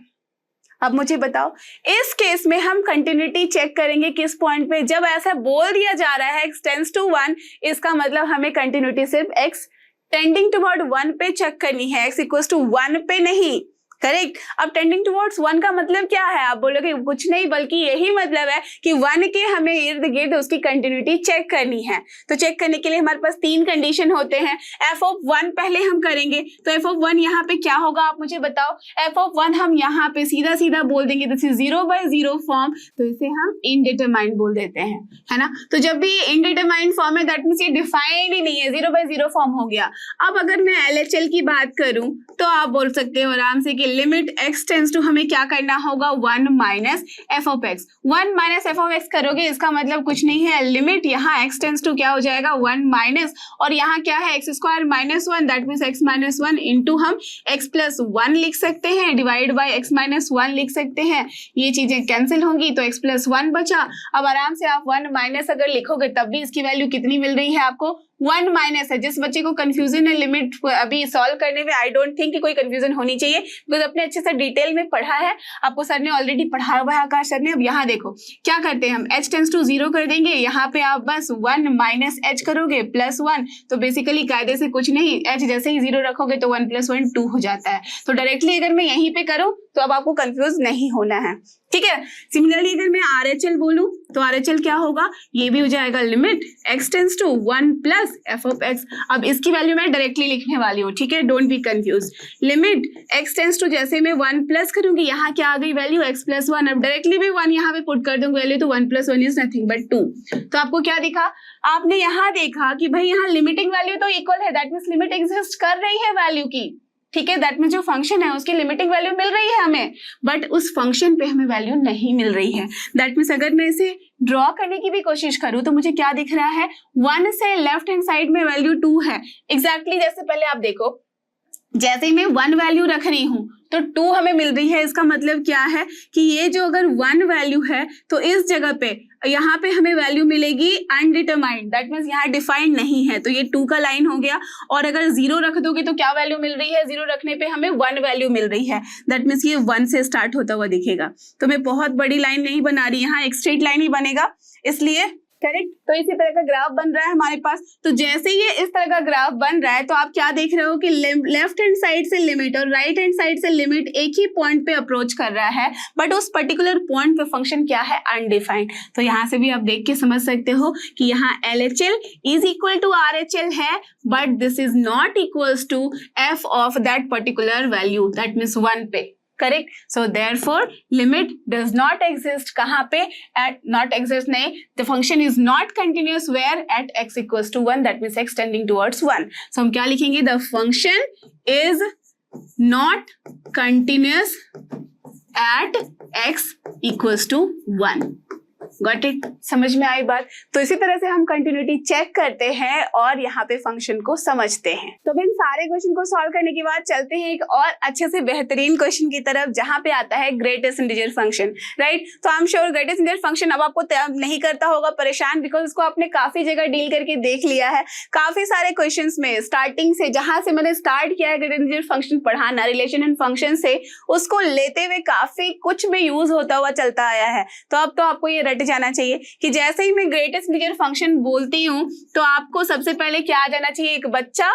Speaker 1: अब मुझे बताओ इस केस में हम कंटिन्यूटी चेक करेंगे किस पॉइंट पे, जब ऐसा बोल दिया जा रहा है x टेंड्स टू 1, इसका मतलब हमें कंटिन्यूटी सिर्फ x टेंडिंग टुवर्ड 1 पे चेक करनी है, x इक्वल्स टू 1 पे नहीं, करेक्ट। अब टेंडिंग टुवर्ड्स 1 का मतलब क्या है? आप बोलोगे कुछ नहीं, बल्कि यही मतलब है कि 1 के हमें इर्द गिर्द उसकी कंटिन्यूटी चेक करनी है। तो चेक करने के लिए हमारे पास 3 कंडीशन होते हैं। f ऑफ 1 पहले हम करेंगे, तो f ऑफ 1 यहाँ पे क्या होगा आप मुझे बताओ। f ऑफ 1 हम यहाँ पे सीधा सीधा बोल देंगे दिस इज 0/0 फॉर्म, तो इसे हम इनडिटरमाइंड बोल देते हैं, है ना। तो जब भी ये इनडिटरमाइंड फॉर्म है दैट मींस ये डिफाइंड ही नहीं है, 0/0 फॉर्म हो गया। अब अगर मैं LHL की बात करूं तो आप बोल सकते हो आराम से कि लिमिट x टेंड्स टू हमें क्या करना होगा 1 minus f of x। 1 minus f of x करोगे इसका मतलब कुछ नहीं है, लिमिट यहाँ x टेंड्स टू क्या हो जाएगा 1 माइनस, और यहाँ क्या है x square minus 1 that means x minus 1 into हम x प्लस 1 लिख सकते हैं, डिवाइड बाई x माइनस 1 लिख सकते हैं। ये चीजें कैंसिल होंगी तो x प्लस 1 बचा। अब आराम से आप 1 माइनस अगर लिखोगे तब भी इसकी वैल्यू कितनी मिल रही है आपको 1 माइनस है। जिस बच्चे को कंफ्यूजन है लिमिट अभी सॉल्व करने में, आई डोंट थिंक कि कोई कंफ्यूजन होनी चाहिए, बिकॉज अपने अच्छे से डिटेल में पढ़ा है, आपको सर ने ऑलरेडी पढ़ाया हुआ है आकाश सर ने। अब यहाँ देखो क्या करते हैं हम, h टेंड्स टू 0 कर देंगे, यहाँ पे आप बस 1 माइनस h करोगे प्लस 1, तो बेसिकली कायदे से कुछ नहीं, h जैसे ही 0 रखोगे तो 1 + 1 2 हो जाता है। तो डायरेक्टली अगर मैं यहीं पे करूँ तो अब आपको कंफ्यूज नहीं होना है, ठीक है। सिमिलरली अगर मैं RHL बोलूं तो RHL क्या होगा, ये भी हो जाएगा limit x tends to 1 plus f of x। अब इसकी वैल्यू मैं डायरेक्टली लिखने वाली हूँ, ठीक है, don't be confuse. Limit x tends to जैसे मैं 1 प्लस करूंगी, यहाँ क्या आ गई वैल्यू x प्लस 1। अब डायरेक्टली भी 1 यहाँ पे पुट कर दूंगी वैल्यू, तो 1 + 1 इज नथिंग बट 2। तो आपको क्या दिखा, आपने यहाँ देखा कि भाई यहाँ लिमिटिंग वैल्यू तो इक्वल है, दैट मीन्स लिमिट एग्जिस्ट कर रही है वैल्यू की, ठीक है। दैट मीन्स जो फंक्शन है उसकी लिमिटिंग वैल्यू मिल रही है हमें, बट उस फंक्शन पे हमें वैल्यू नहीं मिल रही है। दैट मीन्स अगर मैं इसे ड्रॉ करने की भी कोशिश करूं तो मुझे क्या दिख रहा है, 1 से लेफ्ट हैंड साइड में वैल्यू 2 है। एग्जैक्टली जैसे पहले आप देखो, जैसे ही मैं 1 वैल्यू रख रही हूं तो 2 हमें मिल रही है। इसका मतलब क्या है कि ये जो अगर 1 वैल्यू है तो इस जगह पे यहाँ पे हमें वैल्यू मिलेगी अनडिटरमाइंड, दैट मीन्स यहाँ डिफाइंड नहीं है, तो ये 2 का लाइन हो गया। और अगर 0 रख दोगे तो क्या वैल्यू मिल रही है, 0 रखने पे हमें 1 वैल्यू मिल रही है, दैट मीन्स ये 1 से स्टार्ट होता हुआ दिखेगा। तो मैं बहुत बड़ी लाइन नहीं बना रही, यहाँ एक स्ट्रेट लाइन ही बनेगा इसलिए, करेक्ट। तो इसी तरह का ग्राफ बन रहा है हमारे पास। तो जैसे ये इस तरह का ग्राफ बन रहा है तो आप क्या देख रहे हो कि लेफ्ट हैंड साइड से लिमिट और राइट हैंड साइड से लिमिट एक ही पॉइंट पे अप्रोच कर रहा है, बट उस पर्टिकुलर पॉइंट पे फंक्शन क्या है, अनडिफाइंड। तो यहाँ से भी आप देख के समझ सकते हो कि यहाँ LHL is equal to RHL है, but this is not equals to f of that particular value, that means 1 पे, correct. So therefore limit does not exist, कहाँ पे, एट नॉट एग्जिस्ट नहीं, the function is not continuous where at x equals to 1, that means x tending towards 1। So हम क्या लिखेंगे, the function is not continuous at x equals to 1। Got it, समझ में आई बात। तो इसी तरह से हम कंटिन्यूटी चेक करते हैं और यहाँ पे फंक्शन को समझते हैं। तो इन सारे क्वेश्चन को सॉल्व करने के बाद चलते हैं एक और अच्छे से बेहतरीन क्वेश्चन की तरफ, जहाँ पे आता है ग्रेटेस्ट इंटीजर फंक्शन, राइट। तो I am sure greatest integer function अब आपको नहीं करता होगा परेशान, बिकॉज उसको आपने काफी जगह डील करके देख लिया है। काफी सारे क्वेश्चन में स्टार्टिंग से, जहां से मैंने स्टार्ट किया है ग्रेटेस्ट इंटीजर फंक्शन पढ़ाना, रिलेशन एंड फंक्शन से, उसको लेते हुए काफी कुछ में यूज होता हुआ चलता आया है। तो अब तो आपको ये रट जाना चाहिए कि जैसे ही मैं ग्रेटेस्ट इंटीजर फंक्शन बोलती हूं तो आपको सबसे पहले क्या आ जाना चाहिए, एक बच्चा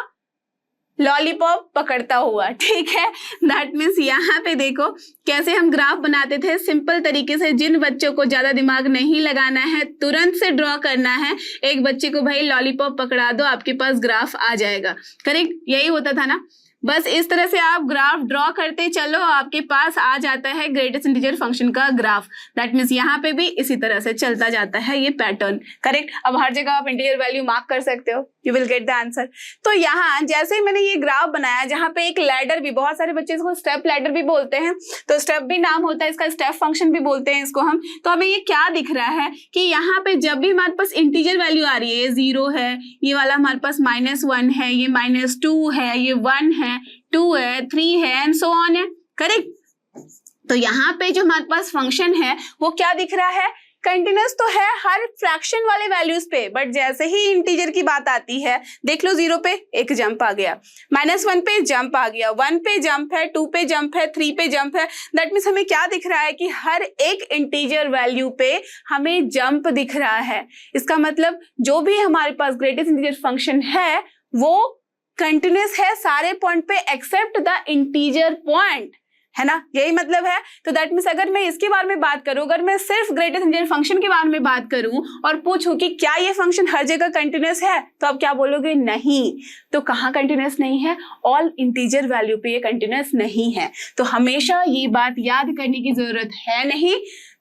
Speaker 1: लॉलीपॉप पकड़ता हुआ, ठीक है। दैट मीन्स यहाँ पे देखो कैसे हम ग्राफ बनाते थे सिंपल तरीके से। जिन बच्चों को ज्यादा दिमाग नहीं लगाना है, तुरंत से ड्रॉ करना है, एक बच्चे को भाई लॉलीपॉप पकड़ा दो, आपके पास ग्राफ आ जाएगा, करेक्ट। यही होता था ना, बस इस तरह से आप ग्राफ ड्रॉ करते चलो, आपके पास आ जाता है ग्रेटेस्ट इंटीजर फंक्शन का ग्राफ। दैट मीन्स यहाँ पे भी इसी तरह से चलता जाता है ये पैटर्न, करेक्ट। अब हर जगह आप इंटीजर वैल्यू मार्क कर सकते हो, you will get the answer. तो यहाँ जैसे ही मैंने ये ग्राफ बनाया, जहाँ पे एक लैडर भी, बहुत सारे बच्चे इसको स्टेप लैडर भी बोलते हैं, तो स्टेप भी नाम होता है इसका, स्टेप फंक्शन भी बोलते हैं इसको हम। तो हमें ये क्या दिख रहा है कि यहाँ पे जब भी हमारे पास इंटीजर वैल्यू आ रही है, ये 0 है, ये वाला हमारे पास -1 है, ये -2 है, ये 1 है, 2 है, 3 है एंड सो ऑन है, करेक्ट। तो यहाँ पे जो हमारे पास फंक्शन है वो क्या दिख रहा है, कंटिन्यूअस तो है हर फ्रैक्शन वाले वैल्यूज पे, बट जैसे ही इंटीजर की बात आती है, देख लो 0 पे एक जंप आ गया, -1 पे जंप आ गया, 1 पे जंप है, 2 पे जंप है, 3 पे जंप है। दैट मीन्स हमें क्या दिख रहा है कि हर एक इंटीजर वैल्यू पे हमें जंप दिख रहा है। इसका मतलब जो भी हमारे पास ग्रेटेस्ट इंटीजर फंक्शन है वो कंटिन्यूअस है सारे पॉइंट पे एक्सेप्ट द इंटीजर पॉइंट, है ना, यही मतलब है। तो दैट मीन्स अगर मैं इसके बारे में बात करूं, अगर मैं सिर्फ ग्रेटेस्ट इंटीजर फंक्शन के बारे में बात करूं और पूछूं कि क्या ये फंक्शन हर जगह कंटिन्यूअस है, तो आप क्या बोलोगे? नहीं। तो कहाँ कंटिन्यूअस नहीं है? ऑल इंटीजर वैल्यू पे ये कंटिन्यूअस नहीं है। तो हमेशा ये बात याद करने की जरूरत है नहीं,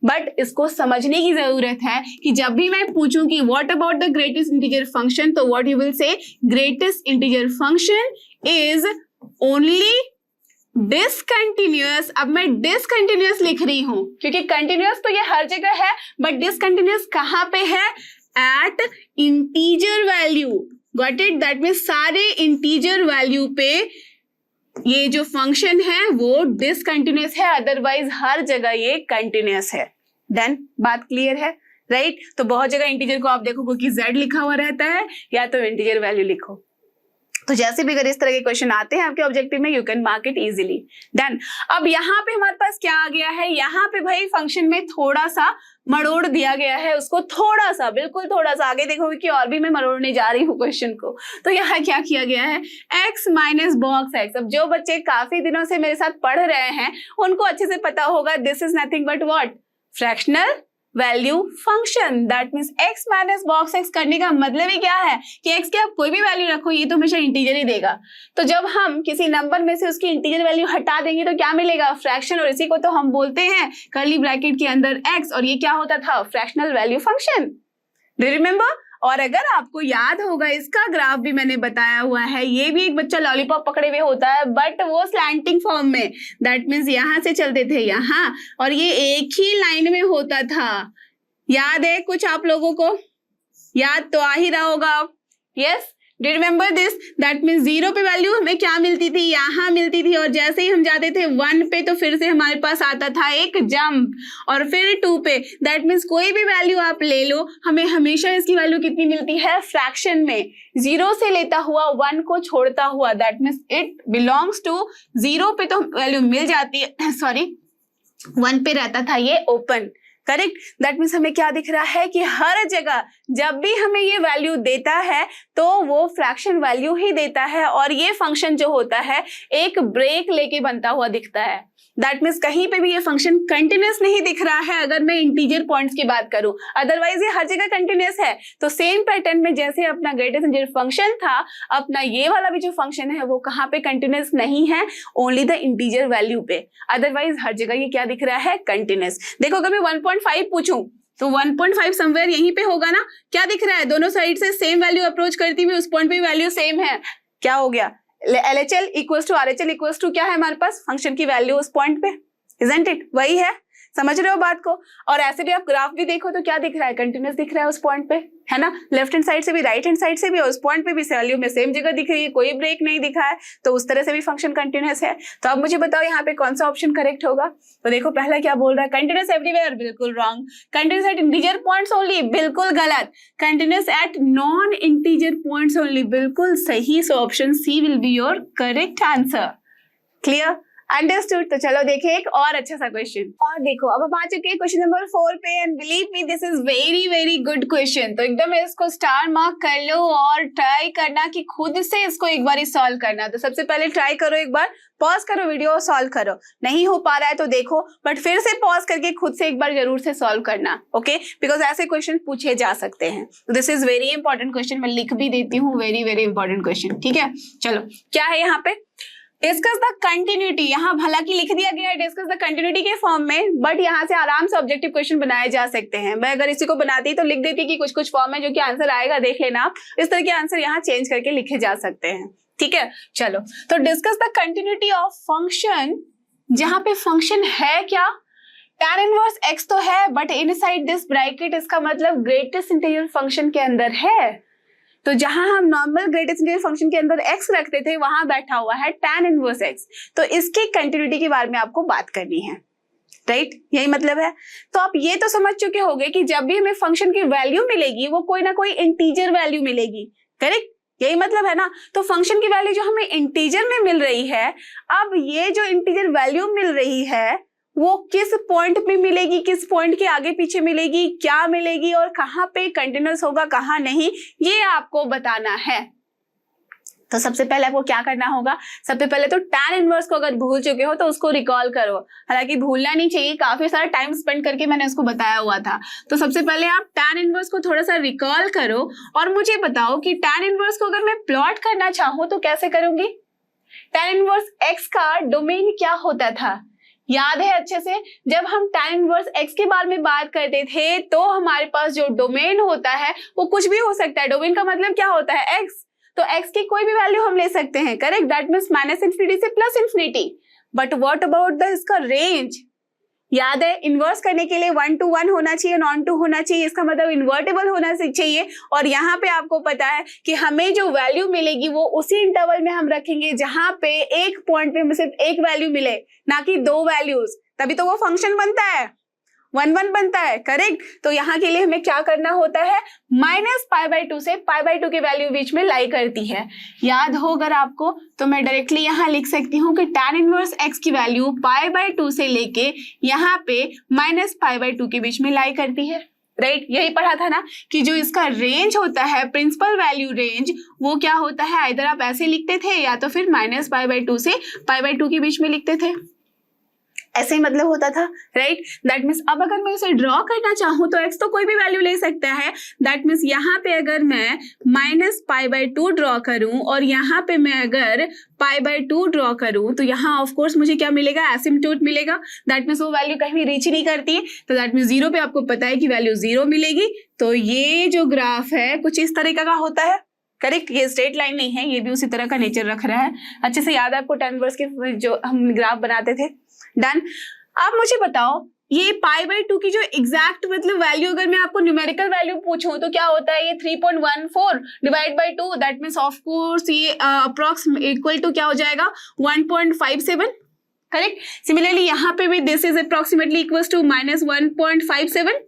Speaker 1: बट इसको समझने की जरूरत है कि जब भी मैं पूछूं कि what about the greatest integer function, तो what you will say, greatest integer function is only discontinuous. अब मैं डिसकंटिन्यूअस लिख रही हूं क्योंकि कंटिन्यूअस तो ये हर जगह है, बट डिसकंटिन्यूअस कहां पे है? At integer value. Got it? That means सारे इंटीजर वैल्यू पे ये जो फंक्शन है वो डिसकंटिन्यूअस है, अदरवाइज हर जगह ये कंटिन्यूअस है। देन बात क्लियर है, राइट? तो बहुत जगह इंटीजर को आप देखोगे कि z लिखा हुआ रहता है या तो इंटीजर वैल्यू लिखो। तो जैसे भी अगर इस तरह के क्वेश्चन आते हैं आपके ऑब्जेक्टिव में, you can mark it easily. Done. अब यहाँ पे हमारे पास क्या आ गया है? यहाँ पे भाई फंक्शन में थोड़ा सा मरोड़ दिया गया है उसको, थोड़ा सा, बिल्कुल थोड़ा सा। आगे देखोगे कि और भी मैं मरोड़ने जा रही हूँ क्वेश्चन को। तो यहाँ क्या किया गया है? x minus box x। अब जो बच्चे काफी दिनों से मेरे साथ पढ़ रहे हैं उनको अच्छे से पता होगा, this is nothing but what? Fractional value function. That means x minus box x करने का मतलब ही क्या है कि x की आप कोई भी वैल्यू रखो ये तो हमेशा इंटीजर ही देगा। तो जब हम किसी नंबर में से उसकी इंटीजर वैल्यू हटा देंगे तो क्या मिलेगा? फ्रैक्शन। और इसी को तो हम बोलते हैं कर्ली ब्रैकेट के अंदर x, और ये क्या होता था? Fractional value function. Do you remember? और अगर आपको याद होगा, इसका ग्राफ भी मैंने बताया हुआ है। ये भी एक बच्चा लॉलीपॉप पकड़े हुए होता है, बट वो स्लैंटिंग फॉर्म में। दैट मीन्स यहां से चलते थे यहाँ, और ये एक ही लाइन में होता था। याद है कुछ आप लोगों को? याद तो आ ही रहा होगा। Yes, do you remember this? That means 0 पे वैल्यू हमें क्या मिलती थी? यहाँ मिलती थी, और जैसे ही हम जाते थे 1 पे तो फिर से हमारे पास आता था एक जंप, और फिर 2 पे। दैट मीन्स कोई भी वैल्यू आप ले लो, हमें हमेशा इसकी वैल्यू कितनी मिलती है? फ्रैक्शन में, 0 से लेता हुआ 1 को छोड़ता हुआ। That means it belongs to 0 पे तो वैल्यू मिल जाती है, सॉरी 1 पे रहता था ये ओपन। करेक्ट? दैट मीन्स हमें क्या दिख रहा है कि हर जगह जब भी हमें ये वैल्यू देता है तो वो फ्रैक्शन वैल्यू ही देता है, और ये फंक्शन जो होता है एक ब्रेक लेके बनता हुआ दिखता है। दैट मीन्स कहीं पे भी ये फंक्शन कंटिन्यूअस नहीं दिख रहा है अगर मैं इंटीजर पॉइंट्स की बात करूं, अदरवाइज ये हर जगह कंटिन्यूअस है। तो सेम पैटर्न में जैसे अपना ग्रेटेस्ट इंटीजर फंक्शन था, अपना ये वाला भी जो फंक्शन है वो कहाँ पे कंटिन्यूअस नहीं है? ओनली द इंटीजर वैल्यू पे, अदरवाइज हर जगह ये क्या दिख रहा है? कंटिन्यूअस। देखो कभी 1.5 पूछूं तो 1.5 समवेयर यहीं पे होगा ना? क्या दिख रहा है? दोनों साइड से सेम वैल्यू अप्रोच करती हुई उस पॉइंट पे वैल्यू सेम है। क्या हो गया? LHL equals to RHL equals to क्या है हमारे पास? फंक्शन की वैल्यू उस पॉइंट पे, इजंट इट? वही है। समझ रहे हो बात को? और ऐसे भी आप ग्राफ भी देखो तो क्या दिख रहा है? कंटिन्यूअस दिख रहा है उस पॉइंट पे, है ना? लेफ्ट हैंड साइड से भी राइट हैंड साइड से भी उस पॉइंट पे भी वैल्यू में सेम जगह दिख रही है, कोई ब्रेक नहीं दिखा है, तो उस तरह से भी फंक्शन कंटिन्यूअस है। तो अब मुझे बताओ यहाँ पे कौन सा ऑप्शन करेक्ट होगा? तो देखो पहला क्या बोल रहा है? कंटिन्यूअस एवरीवेयर, बिल्कुल wrong. Continuous at integer points only, बिल्कुल गलत। Continuous at non integer points only, बिल्कुल सही। So option C will be your correct answer. Clear? Understood. तो चलो देखें एक और अच्छा सा क्वेश्चन। और देखो अब हम आ चुके हैं क्वेश्चन नंबर 4 पे, and believe me this is very very good question. तो एकदम इसको स्टार मार्क कर लो और ट्राई करना कि खुद से इसको एक बार सॉल्व करना। तो सबसे पहले ट्राई करो, एक बार पॉज करो वीडियो और सॉल्व करो। नहीं हो पा रहा है तो देखो, बट फिर से पॉज करके खुद से एक बार जरूर से सॉल्व करना, ओके? बिकॉज ऐसे क्वेश्चन पूछे जा सकते हैं। तो this is very important question, मैं लिख भी देती हूँ, वेरी वेरी इंपॉर्टेंट क्वेश्चन। ठीक है, चलो क्या है यहाँ पे? Discuss the continuity. यहाँ हालांकि लिख दिया गया है डिस्कस द कंटिन्यूटी के फॉर्म में, बट यहाँ से आराम से ऑब्जेक्टिव क्वेश्चन बनाए जा सकते हैं। मैं अगर इसी को बनाती तो लिख देती कि कुछ कुछ फॉर्म है जो कि आंसर आएगा, देख लेना। इस तरह के आंसर यहाँ चेंज करके लिखे जा सकते हैं। ठीक है, चलो तो discuss the continuity of function. जहां पे फंक्शन है क्या? tan इनवर्स x तो है, बट इनसाइड दिस ब्रैकेट इसका मतलब ग्रेटेस्ट इंटीजर फंक्शन के अंदर है। तो जहां हम नॉर्मल ग्रेटेस्ट इंटीजर फंक्शन के अंदर x रखते थे वहां बैठा हुआ है tan इनवर्स x। तो इसकी कंटिन्यूटी के बारे में आपको बात करनी है, राइट? यही मतलब है। तो आप ये तो समझ चुके होंगे कि जब भी हमें फंक्शन की वैल्यू मिलेगी वो कोई ना कोई इंटीजर वैल्यू मिलेगी, करेक्ट? यही मतलब है ना? तो फंक्शन की वैल्यू जो हमें इंटीजर में मिल रही है, अब ये जो इंटीजर वैल्यू मिल रही है वो किस पॉइंट पे मिलेगी, किस पॉइंट के आगे पीछे मिलेगी, क्या मिलेगी और कहाँ पे कंटिन्यूअस होगा, कहाँ नहीं, ये आपको बताना है। तो सबसे पहले आपको क्या करना होगा, सबसे पहले तो tan इनवर्स को अगर भूल चुके हो तो उसको रिकॉल करो। हालांकि भूलना नहीं चाहिए, काफी सारा टाइम स्पेंड करके मैंने उसको बताया हुआ था। तो सबसे पहले आप tan इनवर्स को थोड़ा सा रिकॉल करो और मुझे बताओ कि tan इनवर्स को अगर मैं प्लॉट करना चाहूँ तो कैसे करूंगी। tan इनवर्स x का डोमेन क्या होता था, याद है अच्छे से? जब हम tan इनवर्स x के बारे में बात करते थे तो हमारे पास जो डोमेन होता है वो कुछ भी हो सकता है। डोमेन का मतलब क्या होता है, x। तो x की कोई भी वैल्यू हम ले सकते हैं, करेक्ट। दैट मीन्स -∞ से +∞। बट व्हाट अबाउट द इसका रेंज, याद है इन्वर्स करने के लिए 1 to 1 होना चाहिए, नॉन टू होना चाहिए, इसका मतलब इन्वर्टेबल होना चाहिए। और यहाँ पे आपको पता है कि हमें जो वैल्यू मिलेगी वो उसी इंटरवल में हम रखेंगे जहां पे एक पॉइंट पे हमें सिर्फ एक वैल्यू मिले, ना कि दो वैल्यूज, तभी तो वो फंक्शन बनता है, 1 1 बनता है, करेक्ट। तो यहाँ के लिए हमें क्या करना होता है, -π/2 से π/2 की वैल्यू बीच में लाई करती है। याद हो अगर आपको तो मैं डायरेक्टली यहाँ लिख सकती हूँ कि tan इनवर्स x की वैल्यू π/2 से लेके यहाँ पे -π/2 के बीच में लाई करती है, राइट। यही पढ़ा था ना कि जो इसका रेंज होता है, प्रिंसिपल वैल्यू रेंज, वो क्या होता है, इधर आप ऐसे लिखते थे या तो फिर -π/2 से π/2 के बीच में लिखते थे, ऐसे ही मतलब होता था, राइट। दैट मीन्स अब अगर मैं इसे ड्रॉ करना चाहूँ तो x तो कोई भी वैल्यू ले सकता है। दैट मीन्स यहाँ पे अगर मैं -π/2 ड्रॉ करूँ और यहाँ पे मैं अगर π/2 ड्रॉ करूँ तो यहाँ ऑफ कोर्स मुझे क्या मिलेगा, एसिम्पटोट मिलेगा। दैट मीन्स वो वैल्यू कहीं भी रीच ही नहीं करती है, तो दैट मीन्स 0 पे आपको पता है कि वैल्यू 0 मिलेगी। तो ये जो ग्राफ है कुछ इस तरीके का होता है, करेक्ट। ये स्ट्रेट लाइन नहीं है, ये भी उसी तरह का नेचर रख रहा है। अच्छे से याद है आपको tan इनवर्स के जो हम ग्राफ बनाते थे, डन। अब मुझे बताओ ये π/2 की जो एग्जैक्ट मतलब वैल्यू अगर मैं आपको न्यूमेरिकल वैल्यू पूछूं तो क्या होता है, ये 3.14 divide by 2, that means of course ये अप्रॉक्स इक्वल टू क्या हो जाएगा, 1.57, करेक्ट। सिमिलरली यहाँ पे भी this is approximately equals to -1.57,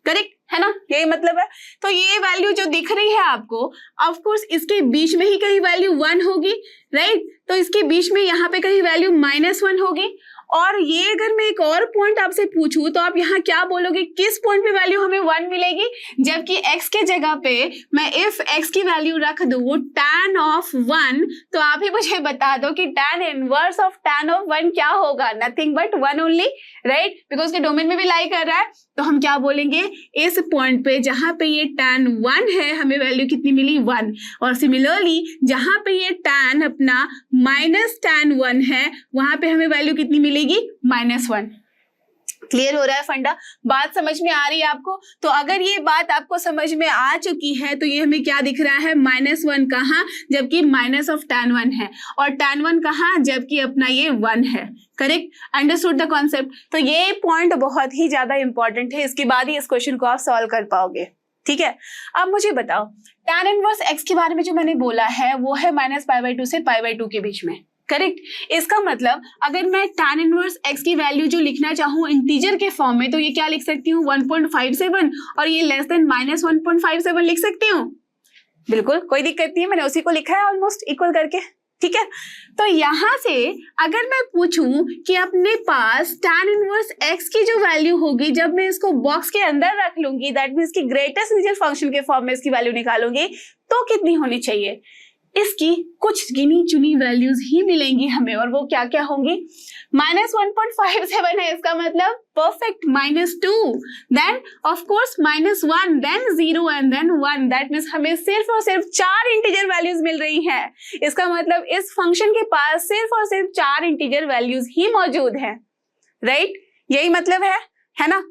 Speaker 1: correct है ना, यही मतलब है। तो ये वैल्यू जो दिख रही है आपको, ऑफ कोर्स इसके बीच में ही कहीं वैल्यू 1 होगी, राइट। तो इसके बीच में यहाँ पे कहीं वैल्यू -1 होगी। और ये अगर मैं एक और पॉइंट आपसे पूछूं तो आप यहाँ क्या बोलोगे, किस पॉइंट पे वैल्यू हमें 1 मिलेगी, जबकि x के जगह पे मैं इफ x की वैल्यू रख दूं tan ऑफ 1, तो आप ही मुझे बता दो कि tan inverse of tan of 1 क्या होगा, nothing but 1 only, right, because के डोमेन में भी लाई कर रहा है। तो हम क्या बोलेंगे, इस पॉइंट पे जहां पे ये tan 1 है हमें वैल्यू कितनी मिली, 1। और सिमिलरली जहां पे ये tan अपना -tan 1 है वहां पे हमें वैल्यू कितनी मिलेगी, -1। क्लियर हो रहा है फंडा, बात समझ में आ रही है आपको? तो अगर ये बात आपको समझ में आ चुकी है तो ये हमें क्या दिख रहा है, -1 कहाँ, जबकि tan 1 है, और tan 1 कहाँ, जबकि अपना ये 1 है, करेक्ट। Understood the concept. तो ये पॉइंट बहुत ही ज्यादा इंपॉर्टेंट है, इसके बाद ही इस क्वेश्चन को आप सॉल्व कर पाओगे, ठीक है। अब मुझे बताओ tan इनवर्स x के बारे में जो मैंने बोला है वो है -π/2 से π/2 के बीच में, करेक्ट। इसका मतलब अगर मैं tan इनवर्स x की वैल्यू जो लिखना चाहूँ इंटीजर के फॉर्म में तो ये क्या लिख सकती हूँ, 1.57, और ये लेस देन -1.57 लिख सकती हूँ, बिल्कुल कोई दिक्कत नहीं है, मैंने उसी को लिखा है ऑलमोस्ट इक्वल करके, ठीक है। तो यहाँ से अगर मैं पूछूं कि अपने पास tan इनवर्स x की जो वैल्यू होगी जब मैं इसको बॉक्स के अंदर रख लूंगी, दैट मीन्स की ग्रेटेस्ट इंटीजर फंक्शन के फॉर्म में इसकी वैल्यू निकालूंगी, तो कितनी होनी चाहिए, इसकी कुछ गिनी चुनी वैल्यूज ही मिलेंगी हमें, और वो क्या क्या होंगी, -1.57 है, इसका मतलब perfect, -2, then of course -1, then 0 and then 1, that means हमें सिर्फ और सिर्फ 4 इंटीजर वैल्यूज मिल रही हैं। इसका मतलब इस फंक्शन के पास सिर्फ और सिर्फ 4 इंटीजर वैल्यूज ही मौजूद है, राइट, यही मतलब है ना।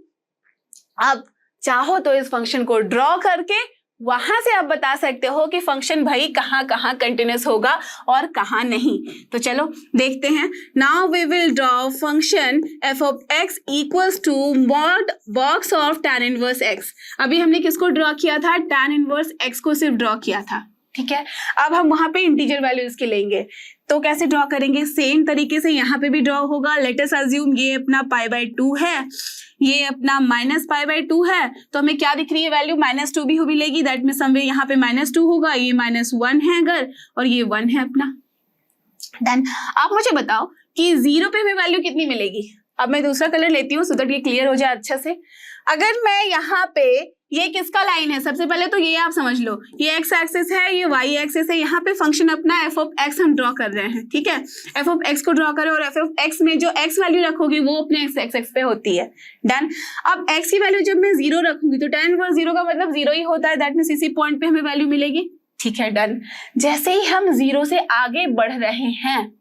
Speaker 1: अब चाहो तो इस फंक्शन को ड्रॉ करके वहां से आप बता सकते हो कि फंक्शन भाई कहाँ कहाँ कंटिन्यूस होगा और कहाँ नहीं। तो चलो देखते हैं। Now we will draw function f of x equals to mod box of tan inverse x। अभी हमने किसको ड्रॉ किया था, tan इनवर्स x को सिर्फ ड्रॉ किया था, ठीक है। अब हम वहां पे इंटीजर वैल्यूज के लेंगे, तो कैसे ड्रॉ करेंगे, सेम तरीके से यहाँ पे भी ड्रॉ होगा। लेट अस अज्यूम ये अपना π/2 है, ये अपना -π/2 है, तो हमें क्या दिख रही है वैल्यू, -2 भी मिलेगी, दैट मीन्स समवे यहाँ पे -2 होगा, ये -1 है अगर, और ये 1 है अपना। देन आप मुझे बताओ कि 0 पे हमें वैल्यू कितनी मिलेगी, अब मैं दूसरा कलर लेती हूँ सो दैट ये क्लियर हो जाए अच्छा से। अगर मैं यहाँ पे, ये किसका लाइन है, सबसे पहले तो ये आप समझ लो, ये एक्स एक्सिस है, ये वाई एक्सिस है, यहाँ पे फंक्शन अपना एफ ऑफ एक्स हम ड्रॉ कर रहे हैं, ठीक है। एफ ऑफ एक्स को ड्रॉ करें और एफ ऑफ एक्स में जो एक्स वैल्यू रखोगी वो अपने एक्स एक्स पे होती है, डन। अब एक्स की वैल्यू जब मैं 0 रखूंगी तो tan इनवर्स 0 का मतलब 0 ही होता है, दैट मींस इसी पॉइंट पे हमें वैल्यू मिलेगी, ठीक है, डन। जैसे ही हम 0 से आगे बढ़ रहे हैं,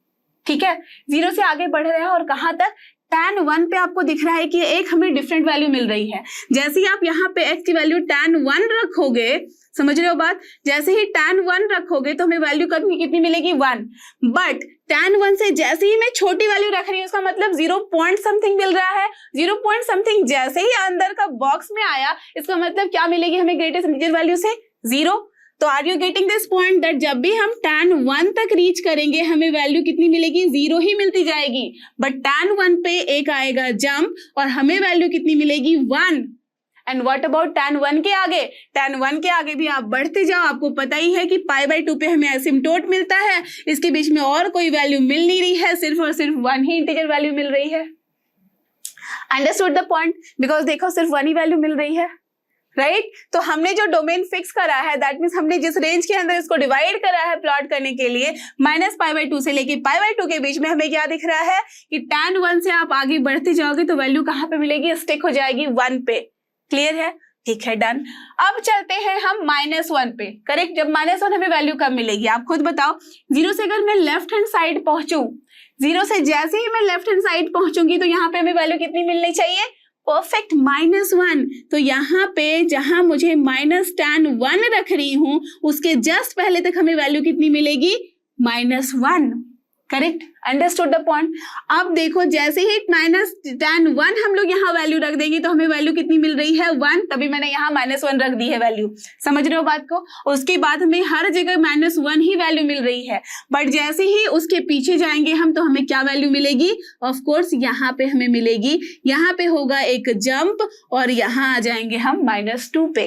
Speaker 1: ठीक है, 0 से आगे बढ़ रहे हैं और कहाँ तक, tan 1 पे आपको दिख रहा है कि एक हमें डिफरेंट वैल्यू मिल रही है। जैसे ही आप यहाँ पे x की वैल्यू tan 1 रखोगे, समझ रहे हो बात, जैसे ही tan 1 रखोगे तो हमें वैल्यू कितनी मिलेगी 1, बट tan 1 से जैसे ही मैं छोटी वैल्यू रख रही हूँ उसका मतलब 0 पॉइंट समथिंग मिल रहा है, 0 पॉइंट समथिंग जैसे ही अंदर का बॉक्स में आया इसका मतलब क्या मिलेगी हमें ग्रेटेस्ट इंटीजर वैल्यू से 0। तो are you getting this point that जब भी हम tan 1 तक रीच करेंगे हमें वैल्यू कितनी मिलेगी, 0 ही मिलती जाएगी, बट tan 1 पे एक आएगा जंप और हमें वैल्यू कितनी मिलेगी 1। एंड व्हाट अबाउट tan 1 के आगे, tan 1 के आगे भी आप बढ़ते जाओ, आपको पता ही है कि π/2 पे हमें एसिम्प्टोट मिलता है, इसके बीच में और कोई वैल्यू मिल नहीं रही है, सिर्फ और सिर्फ 1 ही इंटीजर वैल्यू मिल रही है। अंडरस्टूड द पॉइंट, बिकॉज देखो सिर्फ 1 ही वैल्यू मिल रही है, राइट तो हमने जो डोमेन फिक्स करा है दैट मीन्स हमने जिस रेंज के अंदर इसको डिवाइड करा है प्लॉट करने के लिए -π/2 से लेके π/2 के बीच में हमें क्या दिख रहा है कि tan 1 से आप आगे बढ़ते जाओगे तो वैल्यू कहाँ पे मिलेगी, स्टिक हो जाएगी 1 पे, क्लियर है, ठीक है, डन। अब चलते हैं हम -1 पे, करेक्ट। जब -1 हमें वैल्यू कब मिलेगी आप खुद बताओ। 0 से अगर मैं लेफ्ट हैंड साइड पहुंचूं, 0 से जैसे ही मैं लेफ्ट हैंड साइड पहुंचूंगी तो यहाँ पे हमें वैल्यू कितनी मिलनी चाहिए, परफेक्ट -1। तो यहाँ पे जहां मुझे tan 1 रख रही हूं उसके जस्ट पहले तक हमें वैल्यू कितनी मिलेगी, -1, करेक्ट, अंडरस्टूड द पॉइंट। अब देखो जैसे ही tan 1 हम लोग यहाँ वैल्यू रख देंगे तो हमें वैल्यू कितनी मिल रही है 1, तभी मैंने यहाँ -1 रख दी है वैल्यू, समझ रहे हो बात को। उसके बाद हमें हर जगह -1 ही वैल्यू मिल रही है, बट जैसे ही उसके पीछे जाएंगे हम तो हमें क्या वैल्यू मिलेगी, ऑफ कोर्स यहाँ पे हमें मिलेगी, यहाँ पे होगा एक जंप और यहाँ आ जाएंगे हम -2 पे,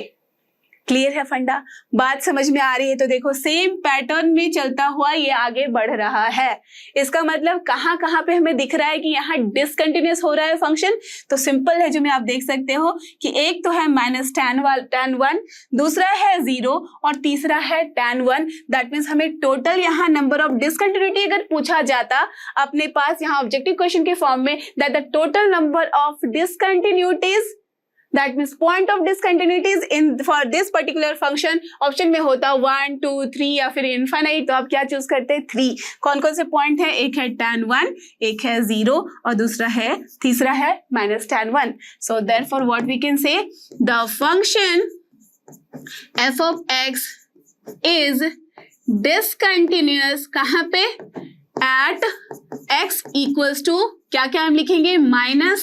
Speaker 1: क्लियर है फंडा, बात समझ में आ रही है। तो देखो सेम पैटर्न में चलता हुआ ये आगे बढ़ रहा है, इसका मतलब कहाँ कहाँ पे हमें दिख रहा है कि यहाँ डिसकंटिन्यूअस हो रहा है फंक्शन। तो सिंपल है जो मैं आप देख सकते हो कि एक तो है tan 1, दूसरा है 0 और तीसरा है tan 1। दैट मीन्स हमें टोटल यहाँ नंबर ऑफ डिसकंटिन्यूटी अगर पूछा जाता अपने पास यहाँ ऑब्जेक्टिव क्वेश्चन के फॉर्म में, that the total number of discontinuities, that means point of discontinuities in for this particular function, option में होता 1 2 3 या फिर इनफाइनाइट, तो आप क्या चूज करते हैं 3। कौन कौन से पॉइंट है, एक है tan 1, एक है 0 और तीसरा है tan 1। So therefore what we can say, the function f of x is discontinuous कहाँ पे, at x equals to क्या क्या हम लिखेंगे,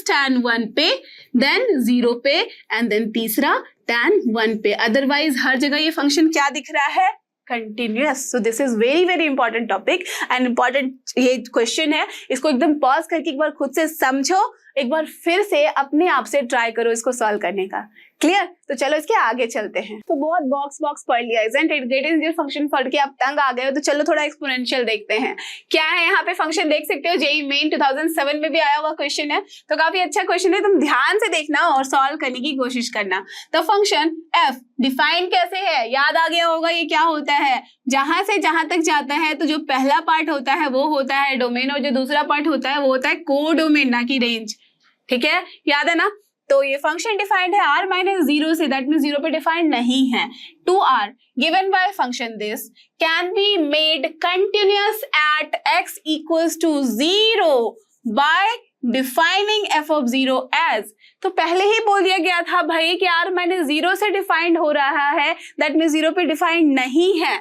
Speaker 1: tan 1 पे, देन 0 पे एंड देन तीसरा tan 1 पे, अदरवाइज हर जगह ये फंक्शन क्या दिख रहा है, continuous. So this is very very important topic and important ये क्वेश्चन है, इसको एकदम पॉज करके एक बार खुद से समझो, एक बार फिर से अपने आप से ट्राई करो इसको सॉल्व करने का, क्लियर। तो चलो इसके आगे चलते हैं। तो बहुत बॉक्स पढ़ लिया, isn't it, greatest integer function पढ़ के आप तंग आ गए हो, तो चलो थोड़ा एक्सपोनेंशियल देखते हैं क्या है यहाँ पे फंक्शन। देख सकते हो जेईई मेन 2007 में भी आया हुआ क्वेश्चन है, तो काफी अच्छा क्वेश्चन है, तुम ध्यान से देखना और सॉल्व करने की कोशिश करना। तो फंक्शन f डिफाइन कैसे है, याद आ गया होगा ये क्या होता है, जहां से जहां तक जाता है तो जो पहला पार्ट होता है वो होता है डोमेन और जो दूसरा पार्ट होता है वो होता है कोडोमेन, ना कि रेंज, ठीक है, याद है ना। तो ये फंक्शन डिफाइंड है r-0 से, दैट मींस 0 पे डिफाइंड नहीं है। 2r given by function this can be made continuous at x equals to 0 by defining f of 0 as, तो पहले ही बोल दिया गया था भाई कि r-0 से डिफाइंड हो रहा है, दैट मींस 0 पे डिफाइंड नहीं है।